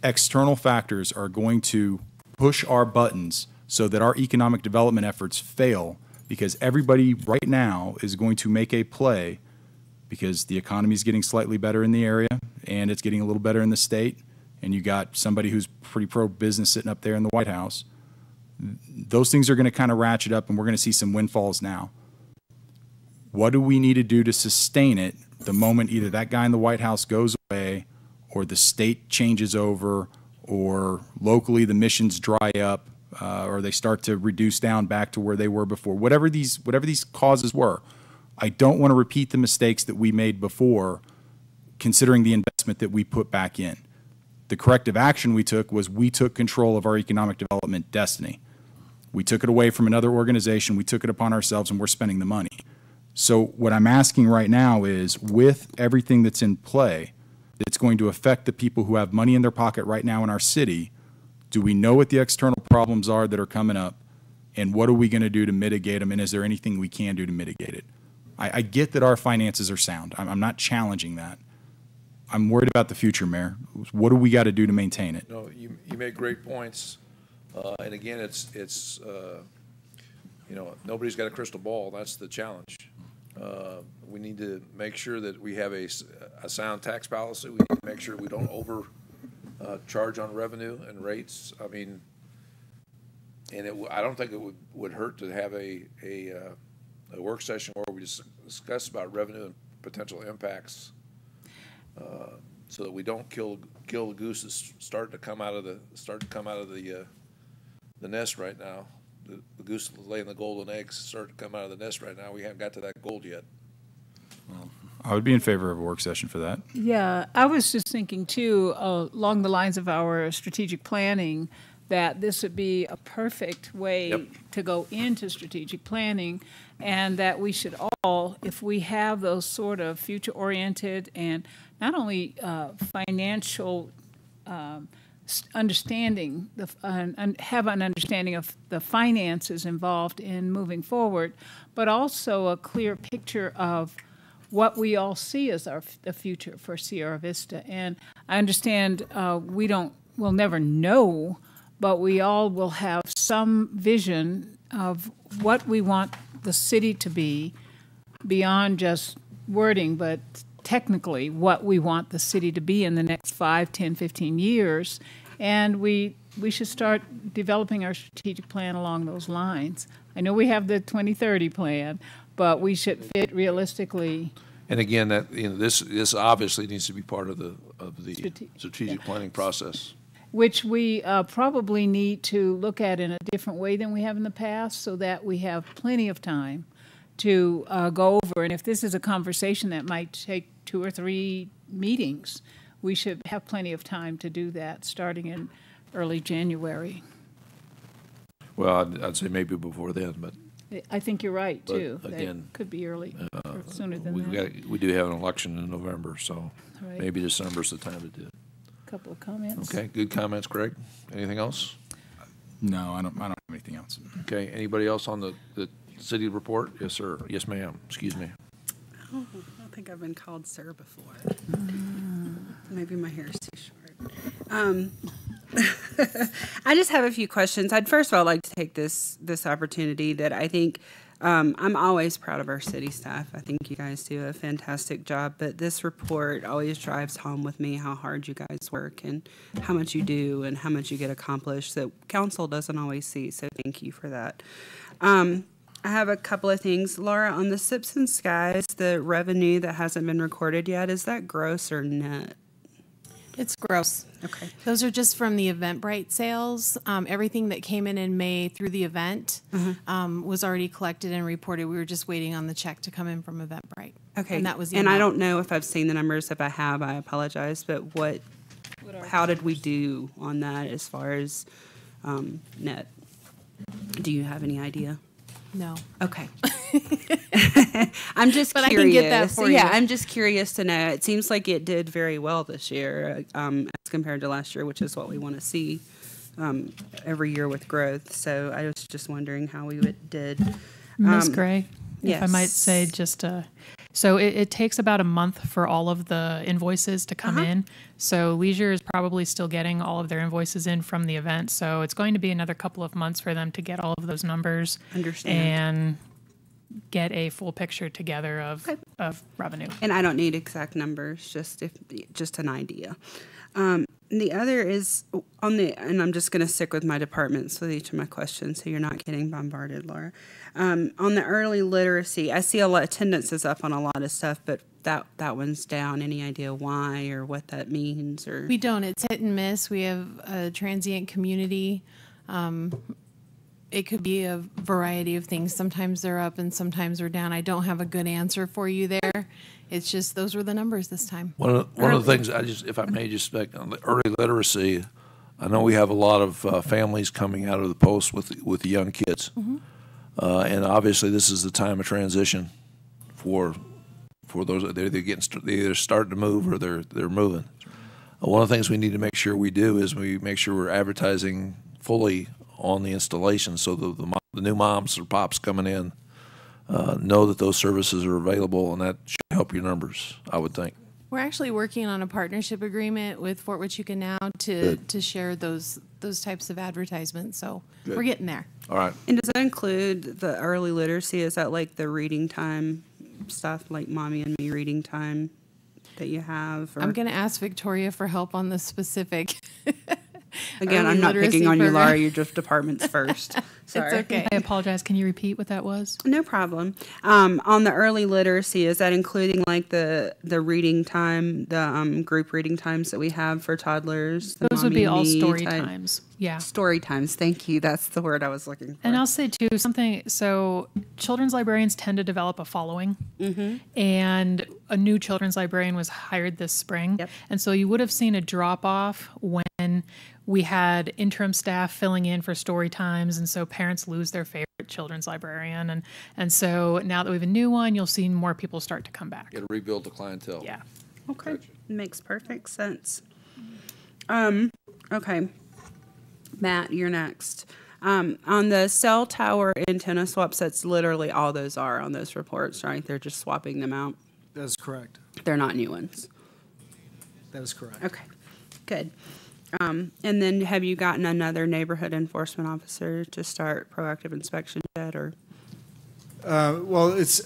external factors are going to push our buttons so that our economic development efforts fail, because everybody right now is going to make a play because the economy is getting slightly better in the area and it's getting a little better in the state, and you got somebody who's pretty pro-business sitting up there in the White House. Those things are going to kind of ratchet up, and we're going to see some windfalls now. What do we need to do to sustain it the moment either that guy in the White House goes away, or the state changes over, or locally the missions dry up, or they start to reduce down back to where they were before? Whatever these causes were, I don't want to repeat the mistakes that we made before, considering the investment that we put back in. The corrective action we took was we took control of our economic development destiny. We took it away from another organization, we took it upon ourselves, and we're spending the money. So what I'm asking right now is, with everything that's in play that's going to affect the people who have money in their pocket right now in our city, do we know what the external problems are that are coming up, and what are we going to do to mitigate them, and is there anything we can do to mitigate it? I get that our finances are sound. I'm not challenging that. I'm worried about the future, Mayor. What do we got to do to maintain it? No, you make great points. And again, it's nobody's got a crystal ball. That's the challenge. We need to make sure that we have a sound tax policy. We need to make sure we don't charge on revenue and rates. I mean, and I don't think it would hurt to have a work session where we just discuss about revenue and potential impacts, so that we don't kill the goose that's starting to come out of the nest right now. The goose laying the golden eggs starting to come out of the nest right now. We haven't got to that gold yet. Well, I would be in favor of a work session for that. Yeah, I was just thinking too, along the lines of our strategic planning, that this would be a perfect way to go into strategic planning, and that we should all, if we have those sort of future-oriented and not only financial understanding, have an understanding of the finances involved in moving forward, but also a clear picture of what we all see as the future for Sierra Vista. And I understand we'll never know, but we all will have some vision of what we want the city to be, beyond just wording, but technically what we want the city to be in the next 5, 10, 15 years. And we should start developing our strategic plan along those lines. I know we have the 2030 plan, but we should fit realistically. And again, that this obviously needs to be part of the strategic planning process, which we probably need to look at in a different way than we have in the past, so that we have plenty of time to go over. And if this is a conversation that might take 2 or 3 meetings, we should have plenty of time to do that, starting in early January. Well, I'd say maybe before then, but I think you're right, too. Again, that could be early, or sooner than that. We do have an election in November, so Right. maybe December's the time to do it. Couple of comments. Okay, good comments, Greg. Anything else? No, I don't have anything else. Okay, anybody else on the city report? Yes, sir. Yes, ma'am. Excuse me. Oh, I don't think I've been called sir before. Maybe my hair is too short. I just have a few questions. I'd first of all like to take this opportunity that I think I'm always proud of our city staff. I think you guys do a fantastic job, but this report always drives home with me how hard you guys work and how much you do and how much you get accomplished that council doesn't always see, so thank you for that. I have a couple of things. Laura, on the Sips and Skies, the revenue that hasn't been recorded yet, is that gross or net? It's gross. Okay. Those are just from the Eventbrite sales. Everything that came in May through the event was already collected and reported. We were just waiting on the check to come in from Eventbrite. Okay. And that was the And I amount. don't know if I've seen the numbers. If I have, I apologize. But how did we do on that as far as net? Do you have any idea? No. Okay. I'm just But I curious. can get that for Yeah, you. I'm just curious to know. It seems like it did very well this year as compared to last year, which is what we want to see every year with growth. So I was just wondering how we did. Ms. Gray, if I yes. might say, just so it takes about a month for all of the invoices to come in. So Leisure is probably still getting all of their invoices in from the event. So it's going to be another couple of months for them to get all of those numbers and get a full picture together of revenue. And I don't need exact numbers, just an idea. The other is and I'm just going to stick with my departments with each of my questions so you're not getting bombarded, Laura. On the early literacy, I see a lot, attendance is up on a lot of stuff, but that one's down. Any idea why or what that means? Or We don't. It's hit and miss. We have a transient community. It could be a variety of things. Sometimes they're up and sometimes they're down. I don't have a good answer for you there. It's just those were the numbers this time. One of the things if I may just speak on the early literacy, I know we have a lot of families coming out of the post with young kids, and obviously this is the time of transition for those. They're either starting to move or they're moving. One of the things we need to make sure we do is we make sure we're advertising fully on the installation, so the new moms or pops coming in know that those services are available, and that should help your numbers, I would think. We're actually working on a partnership agreement with Fort Huachuca now to share those types of advertisements. So we're getting there. All right. And does that include the early literacy? Is that like the reading time stuff, like Mommy and Me reading time that you have? Or? I'm going to ask Victoria for help on the specific. Again, early I'm not literacy picking on you, program. Laura. You're just departments first. Sorry. It's okay. I apologize. Can you repeat what that was? No problem. On the early literacy, is that including like the reading time, the group reading times that we have for toddlers? The Those would Mommy be and all Me story type- times. Yeah. Story times. Thank you. That's the word I was looking for. And I'll say too so children's librarians tend to develop a following, and a new children's librarian was hired this spring. And so you would have seen a drop off when we had interim staff filling in for story times, and so parents lose their favorite children's librarian, and so now that we have a new one, you'll see more people start to come back. Got to rebuild the clientele. Yeah. Okay. Makes perfect sense. Okay. Matt, you're next. On the cell tower antenna swaps, that's literally all those are on those reports, right? They're just swapping them out. That is correct. They're not new ones. That is correct. Okay, good. And then have you gotten another neighborhood enforcement officer to start proactive inspection yet, or? Well, it's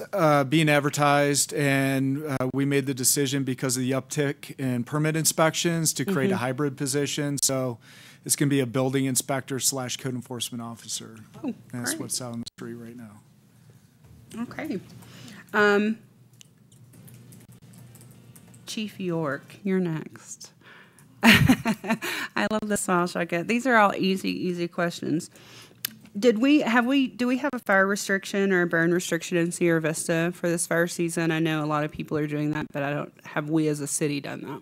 being advertised, and we made the decision because of the uptick in permit inspections to create a hybrid position. So it's going to be a building inspector / code enforcement officer. Oh, That's great. what's out on the street right now. Okay. Chief York, you're next. I love the smile shotgun. These are all easy questions. Do we have a fire restriction or a burn restriction in Sierra Vista for this fire season? I know a lot of people are doing that, but have we as a city done that?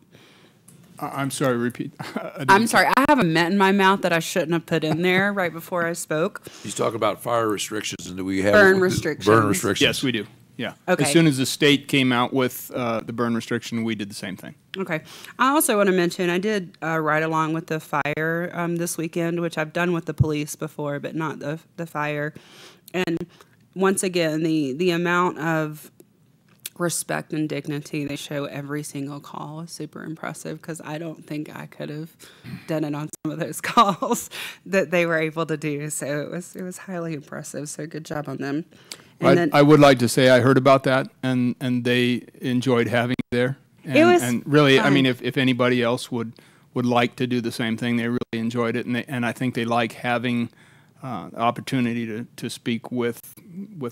I'm sorry, repeat. I'm sorry. I have a mint in my mouth that I shouldn't have put in there right before I spoke. He's talking about fire restrictions, and do we have Burn restrictions. Burn restrictions. Yes, we do. Yeah. Okay. As soon as the state came out with the burn restriction, we did the same thing. Okay. I also want to mention I did ride along with the fire this weekend, which I've done with the police before, but not the fire. And once again, the amount of respect and dignity they show every single call is super impressive, because I don't think I could have done it on some of those calls that they were able to do. So it was highly impressive. So good job on them. And I would like to say I heard about that, and they enjoyed having you there. And, it was and really, fun. I mean, if anybody else would like to do the same thing, they really enjoyed it, and I think they like having the opportunity to speak with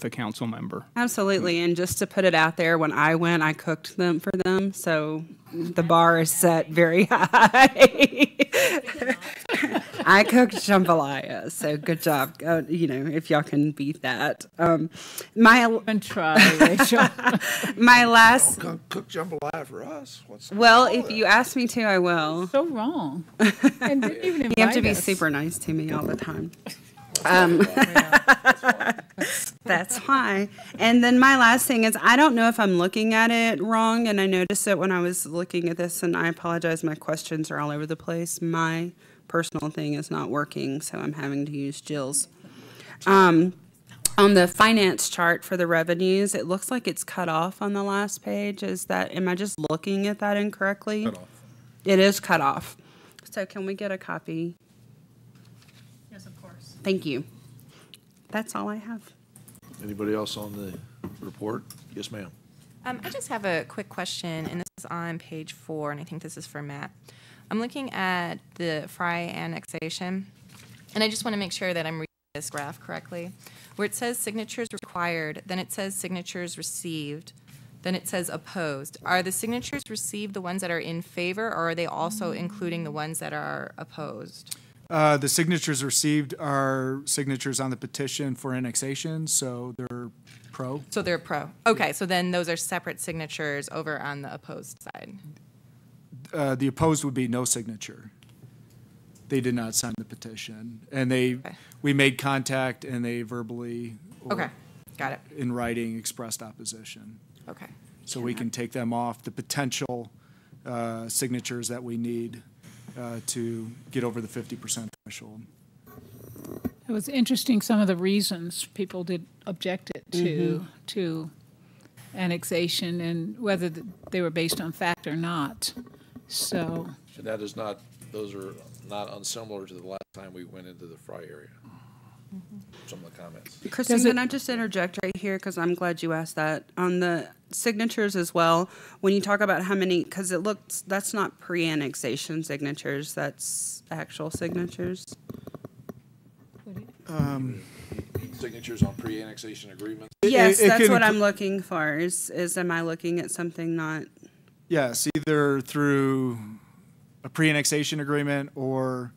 a council member. Absolutely. And just to put it out there, when I went, I cooked them for them. So the bar is set very high. I cooked jambalaya. So good job. If y'all can beat that. Try, Rachel. My last. Cook jambalaya for us. If you ask me to, I will. So wrong. And didn't even You have to invite be us. super nice to me all the time. That's why. And then my last thing is, I don't know if I'm looking at it wrong, and I noticed it when I was looking at this, and I apologize, my questions are all over the place. My personal thing is not working, so I'm having to use Jill's. On the finance chart for the revenues, it looks like it's cut off on the last page. Am I just looking at that incorrectly? Cut off. It is cut off. So can we get a copy? Yes, of course. Thank you. That's all I have. Anybody else on the report? Yes, ma'am. I just have a quick question, and this is on page 4, and I think this is for Matt. I'm looking at the Fry annexation, and I just want to make sure that I'm reading this graph correctly. Where it says signatures required, then it says signatures received, then it says opposed. Are the signatures received the ones that are in favor, or are they also including the ones that are opposed? The signatures received are signatures on the petition for annexation, so they're pro. So they're pro. Okay, so then those are separate signatures over on the opposed side. The opposed would be no signature. They did not sign the petition, and we made contact, and they verbally or got it. in writing expressed opposition. Okay. So we can take them off the potential signatures that we need to get over the 50% threshold. It was interesting, some of the reasons people did object it to annexation, and whether they were based on fact or not. So. And those are not unsimilar to the last time we went into the Fry area. Some of the comments. Christine, can I just interject right here, because I'm glad you asked that. On the signatures as well, when you talk about how many, because that's not pre-annexation signatures, that's actual signatures. Signatures on pre-annexation agreements? Yes, that's what I'm looking for, is am I looking at something not? Yes, either through a pre-annexation agreement or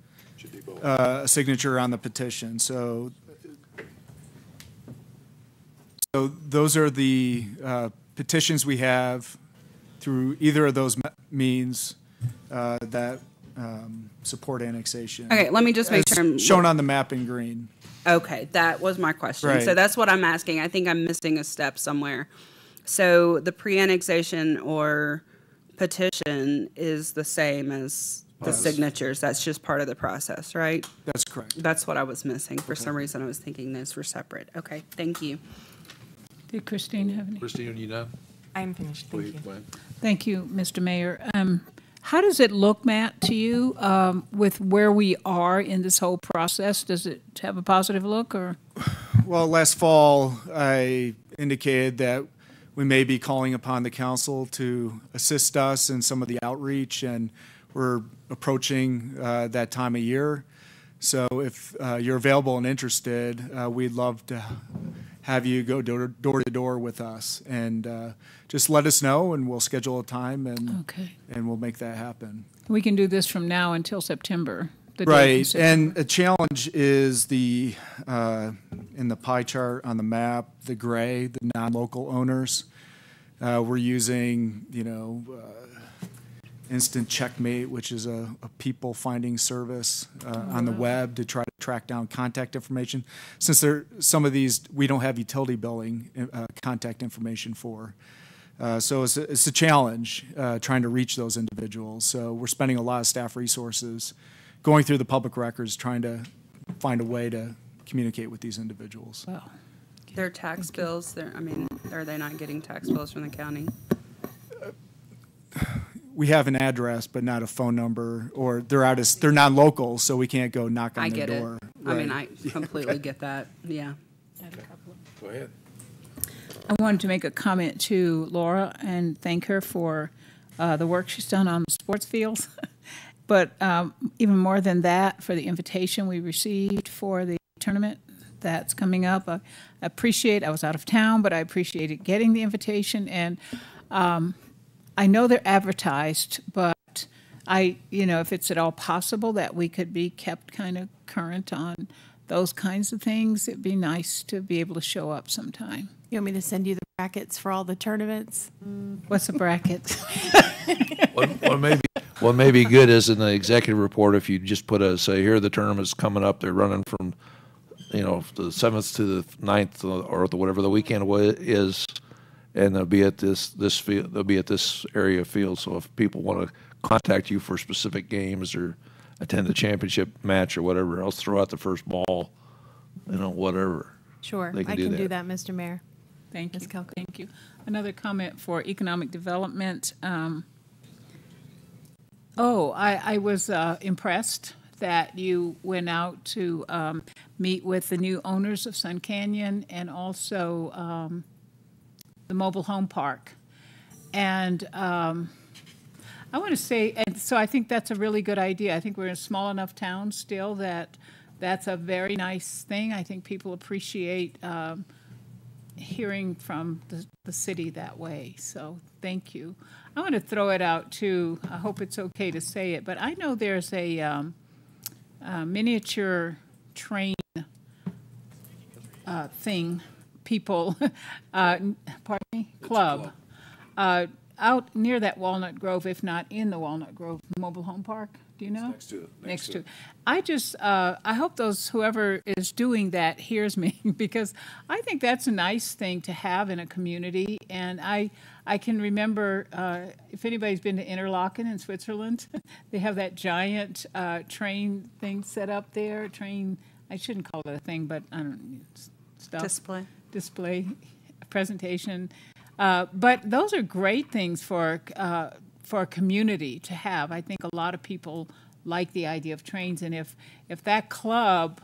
a signature on the petition. So those are the petitions we have through either of those means that support annexation. Okay, let me just make sure I'm shown on the map in green. Okay, that was my question. Right. So that's what I'm asking. I think I'm missing a step somewhere. So the pre-annexation or petition is the same as the signatures. That's just part of the process, right? That's correct. That's what I was missing. For some reason, I was thinking those were separate. Okay, thank you. Did Christine have any? Christine, are you done? I'm finished. Thank you. Go ahead. Thank you, Mr. Mayor. How does it look, Matt, to you with where we are in this whole process? Does it have a positive look, or? Well, last fall, I indicated that we may be calling upon the council to assist us in some of the outreach, and we're approaching that time of year. So if you're available and interested, we'd love to have you go door to door with us, and just let us know, and we'll schedule a time, and we'll make that happen. We can do this from now until September. Right, and a challenge is in the pie chart on the map, the gray, the non-local owners. We're using, Instant Checkmate, which is a people finding service on the web to try to track down contact information. Since some of these we don't have utility billing contact information for. So it's a challenge trying to reach those individuals. So we're spending a lot of staff resources going through the public records trying to find a way to communicate with these individuals. Wow. Their tax bills, are they not getting tax bills from the county? We have an address, but not a phone number, or they're non-local, so we can't go knock on I their get door. it. I mean, I completely get that, yeah. Go ahead. I wanted to make a comment to Laura and thank her for the work she's done on the sports fields. But even more than that, for the invitation we received for the tournament that's coming up. I was out of town, but I appreciated getting the invitation. And I know they're advertised, but if it's at all possible that we could be kept kind of current on those kinds of things, it'd be nice to be able to show up sometime. You want me to send you the brackets for all the tournaments? What's a bracket? What may be good is in the executive report, if you just say, here are the tournaments coming up, they're running from, the 7th to the 9th or whatever the weekend is, and they'll be at this field, they'll be at this area of field. So if people want to contact you for specific games or attend a championship match or whatever else, throw out the first ball, whatever. Sure, They I can do that, Mr. Mayor. Thank you. Ms. Kelko. Thank you. Another comment for economic development. I was impressed that you went out to meet with the new owners of Sun Canyon and also the mobile home park. And I want to say, and so I think that's a really good idea. I think we're in a small enough town still that that's a very nice thing. I think people appreciate hearing from the city that way. So thank you. I want to throw it out too. I hope it's okay to say it, but I know there's a miniature train thing, people, pardon me, club, out near that Walnut Grove, if not in the Walnut Grove mobile home park. Do you know? Next to it. Next to it. I hope whoever is doing that hears me because I think that's a nice thing to have in a community. And I can remember, if anybody's been to Interlaken in Switzerland, they have that giant train thing set up there. I shouldn't call it a thing, but I don't know, stuff. Display, presentation. But those are great things for a community to have. I think a lot of people like the idea of trains, and if that club,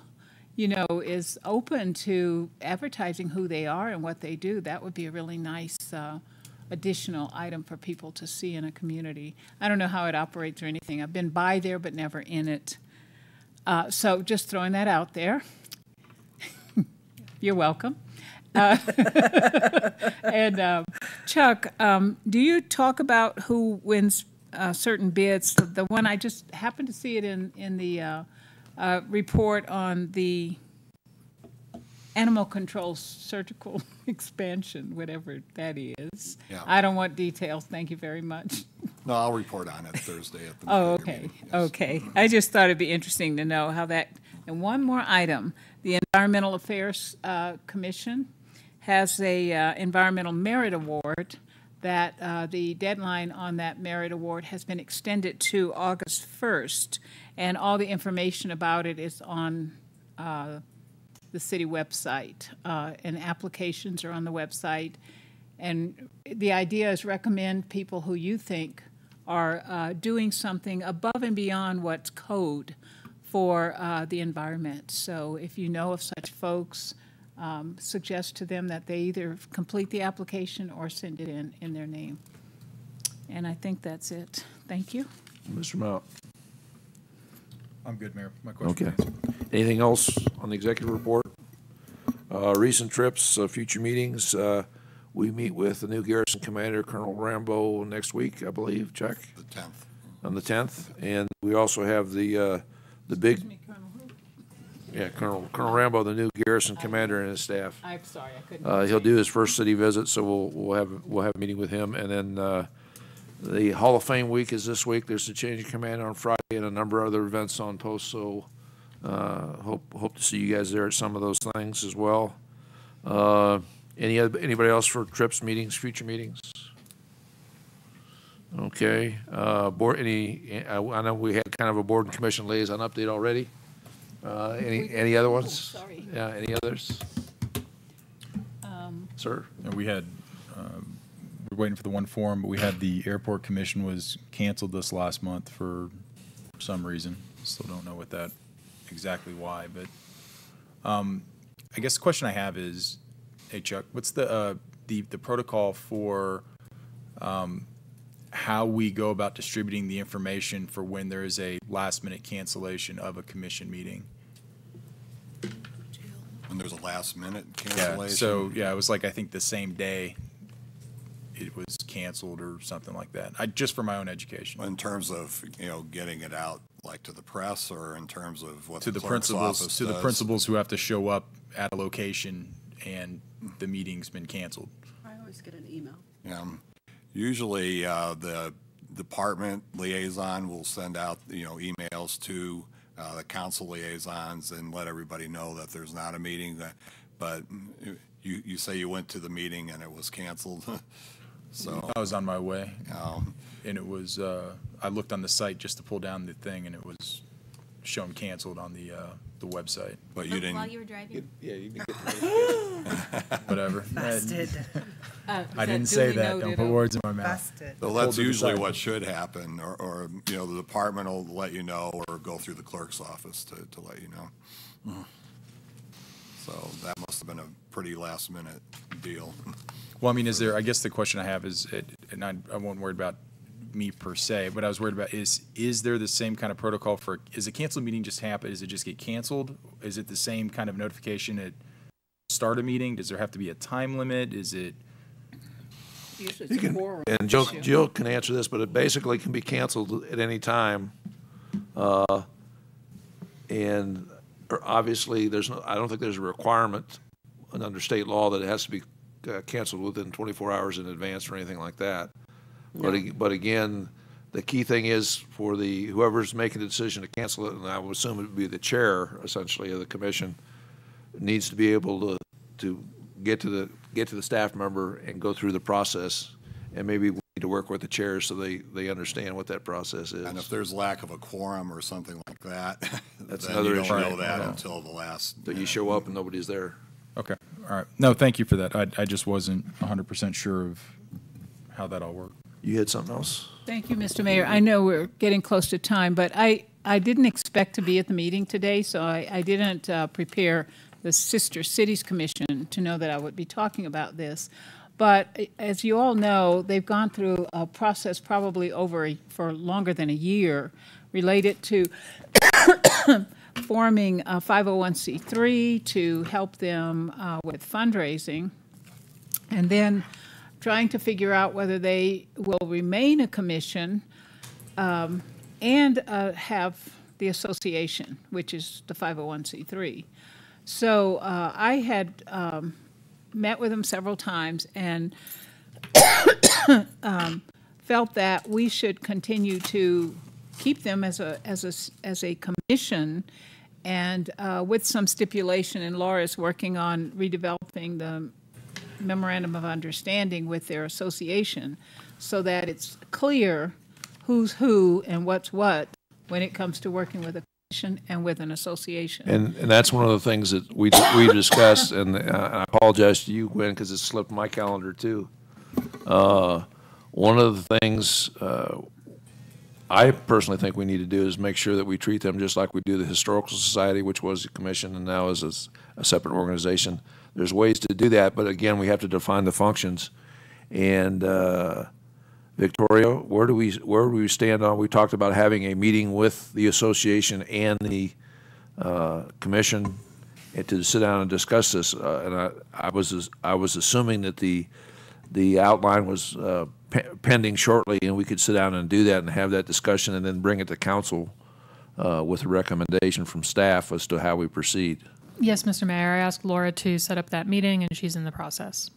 is open to advertising who they are and what they do, that would be a really nice additional item for people to see in a community. I don't know how it operates or anything. I've been by there, but never in it. So just throwing that out there. You're welcome. And Chuck, do you talk about who wins certain bids? The one I just happened to see it in the report on the animal control surgical expansion, whatever that is. Yeah. I don't want details. Thank you very much. No, I'll report on it Thursday at the okay. meeting. Yes. Okay. I just thought it'd be interesting to know how that. And one more item: the Environmental Affairs Commission has a Environmental Merit Award that the deadline on that merit award has been extended to August 1st, and all the information about it is on the city website, and applications are on the website. And the idea is recommend people who you think are doing something above and beyond what's code for the environment. So if you know of such folks, suggest to them that they either complete the application or send it in their name. And I think that's it. Thank you. Mr. Mount. I'm good, Mayor. My question Okay. is answered. Anything else on the executive report? Recent trips, future meetings. We meet with the new garrison commander, Colonel Rambo, next week, I believe, Chuck? The 10th. On the 10th. And we also have the big... Yeah, Colonel Rambo, the new garrison commander, and his staff. I'm sorry, I couldn't. He'll do his first city visit, so we'll have a meeting with him. And then the Hall of Fame week is this week. There's a change of command on Friday and a number of other events on post. So hope to see you guys there at some of those things as well. Anybody else for trips, meetings, future meetings? Okay. Board. I know we had kind of a board and commission liaison update already. Any other ones? Sorry. Yeah, any others? Sir? And we had, we're waiting for the one form, but we had the airport commission was canceled this last month for some reason. Still don't know what that, exactly why, but I guess the question I have is, hey Chuck, what's the protocol for how we go about distributing the information for when there is a last minute cancellation of a commission meeting? When there's a last minute cancellation? Yeah, so, yeah, it was like, I think the same day it was canceled or something like that. Just for my own education. In terms of, getting it out, like, to the press, or in terms of what To the clerk's principals, office to the does? principals who have to show up at a location and the meeting's been canceled. I always get an email. Usually, the department liaison will send out, emails to the council liaisons and let everybody know that there's not a meeting, but you say you went to the meeting and it was canceled. So I was on my way, and it was, I looked on the site just to pull down the thing, and it was shown canceled on the website. But you didn't. While you were driving? Yeah, you didn't get Whatever. Busted. I didn't say that. Don't put words in my mouth. Busted. So that's usually what should happen, or the department will let you know, or go through the clerk's office to let you know. So that must have been a pretty last minute deal. Well, I mean, I guess the question I have is, and I won't worry about me per se, but I was worried about is there the same kind of protocol for, is a canceled meeting just happen? Does it just get canceled? Is it the same kind of notification at start a meeting? Does there have to be a time limit? Is it? Usually You it's a can, quorum and issue. Jill can answer this, but it basically can be canceled at any time. And obviously, I don't think there's a requirement under state law that it has to be canceled within 24 hours in advance or anything like that. But again, the key thing is for whoever's making the decision to cancel it, and I would assume it would be the chair essentially of the commission, needs to be able to get to the staff member and go through the process, and maybe we need to work with the chairs so they understand what that process is. And if there's lack of a quorum or something like that, That's then another you don't issue. know that until the last. So you show up and nobody's there. Okay, all right. No, thank you for that. I just wasn't 100% sure of how that all worked. You had something else? Thank you, Mr. Mayor. I know we're getting close to time, but I didn't expect to be at the meeting today, so I didn't prepare the Sister Cities Commission to know that I would be talking about this. But as you all know, they've gone through a process probably for longer than a year related to forming a 501c3 to help them with fundraising, and then trying to figure out whether they will remain a commission and have the association, which is the 501c3. So I had met with them several times and felt that we should continue to keep them as a commission, and with some stipulation, and Laura's working on redeveloping the memorandum of understanding with their association so that it's clear who's who and what's what when it comes to working with a commission and with an association. And that's one of the things that we discussed, and I apologize to you, Gwen, because it slipped my calendar too. One of the things I personally think we need to do is make sure that we treat them just like we do the Historical Society, which was a commission and now is a separate organization. There's ways to do that, but again, we have to define the functions. And Victoria, where do we stand on? We talked about having a meeting with the association and the commission and to sit down and discuss this. And I was assuming that the outline was pending shortly, and we could sit down and do that and have that discussion, and then bring it to council with a recommendation from staff as to how we proceed. Yes, Mr. Mayor, I asked Laura to set up that meeting, and she's in the process.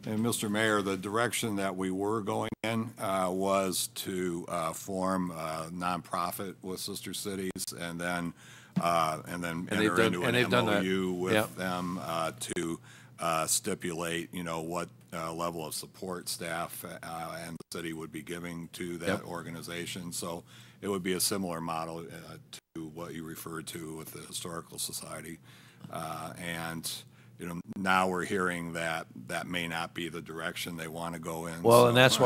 And Mr. Mayor, the direction that we were going in was to form a nonprofit with Sister Cities, and then enter into an MOU with them to stipulate, what level of support staff and the city would be giving to that organization. So it would be a similar model to what you referred to with the Historical Society. And now we're hearing that that may not be the direction they want to go in. Well, so, and that's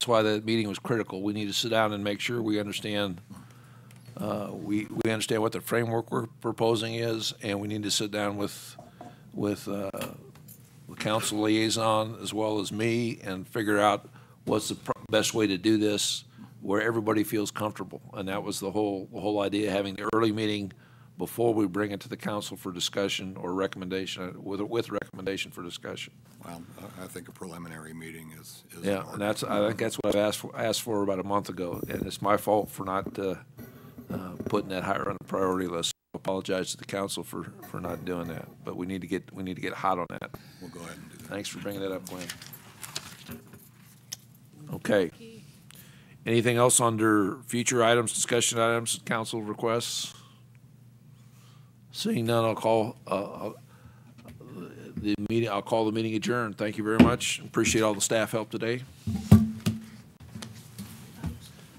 why the meeting was critical. We need to sit down and make sure we understand, we understand what the framework we're proposing is, and we need to sit down with the council liaison as well as me and figure out what's the best way to do this where everybody feels comfortable. And that was the whole idea, having the early meeting before we bring it to the council for discussion or recommendation, with recommendation for discussion. Well, I think a preliminary meeting is Yeah, and I think that's what I asked for about a month ago, and it's my fault for not putting that higher on the priority list. I apologize to the council for not doing that, but we need to get hot on that. We'll go ahead and do that. Thanks for bringing that up, Gwen. Okay. Anything else under future items, discussion items, council requests? Seeing none, I'll call the meeting adjourned. Thank you very much. Appreciate all the staff help today.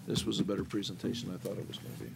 This was a better presentation than I thought it was going to be.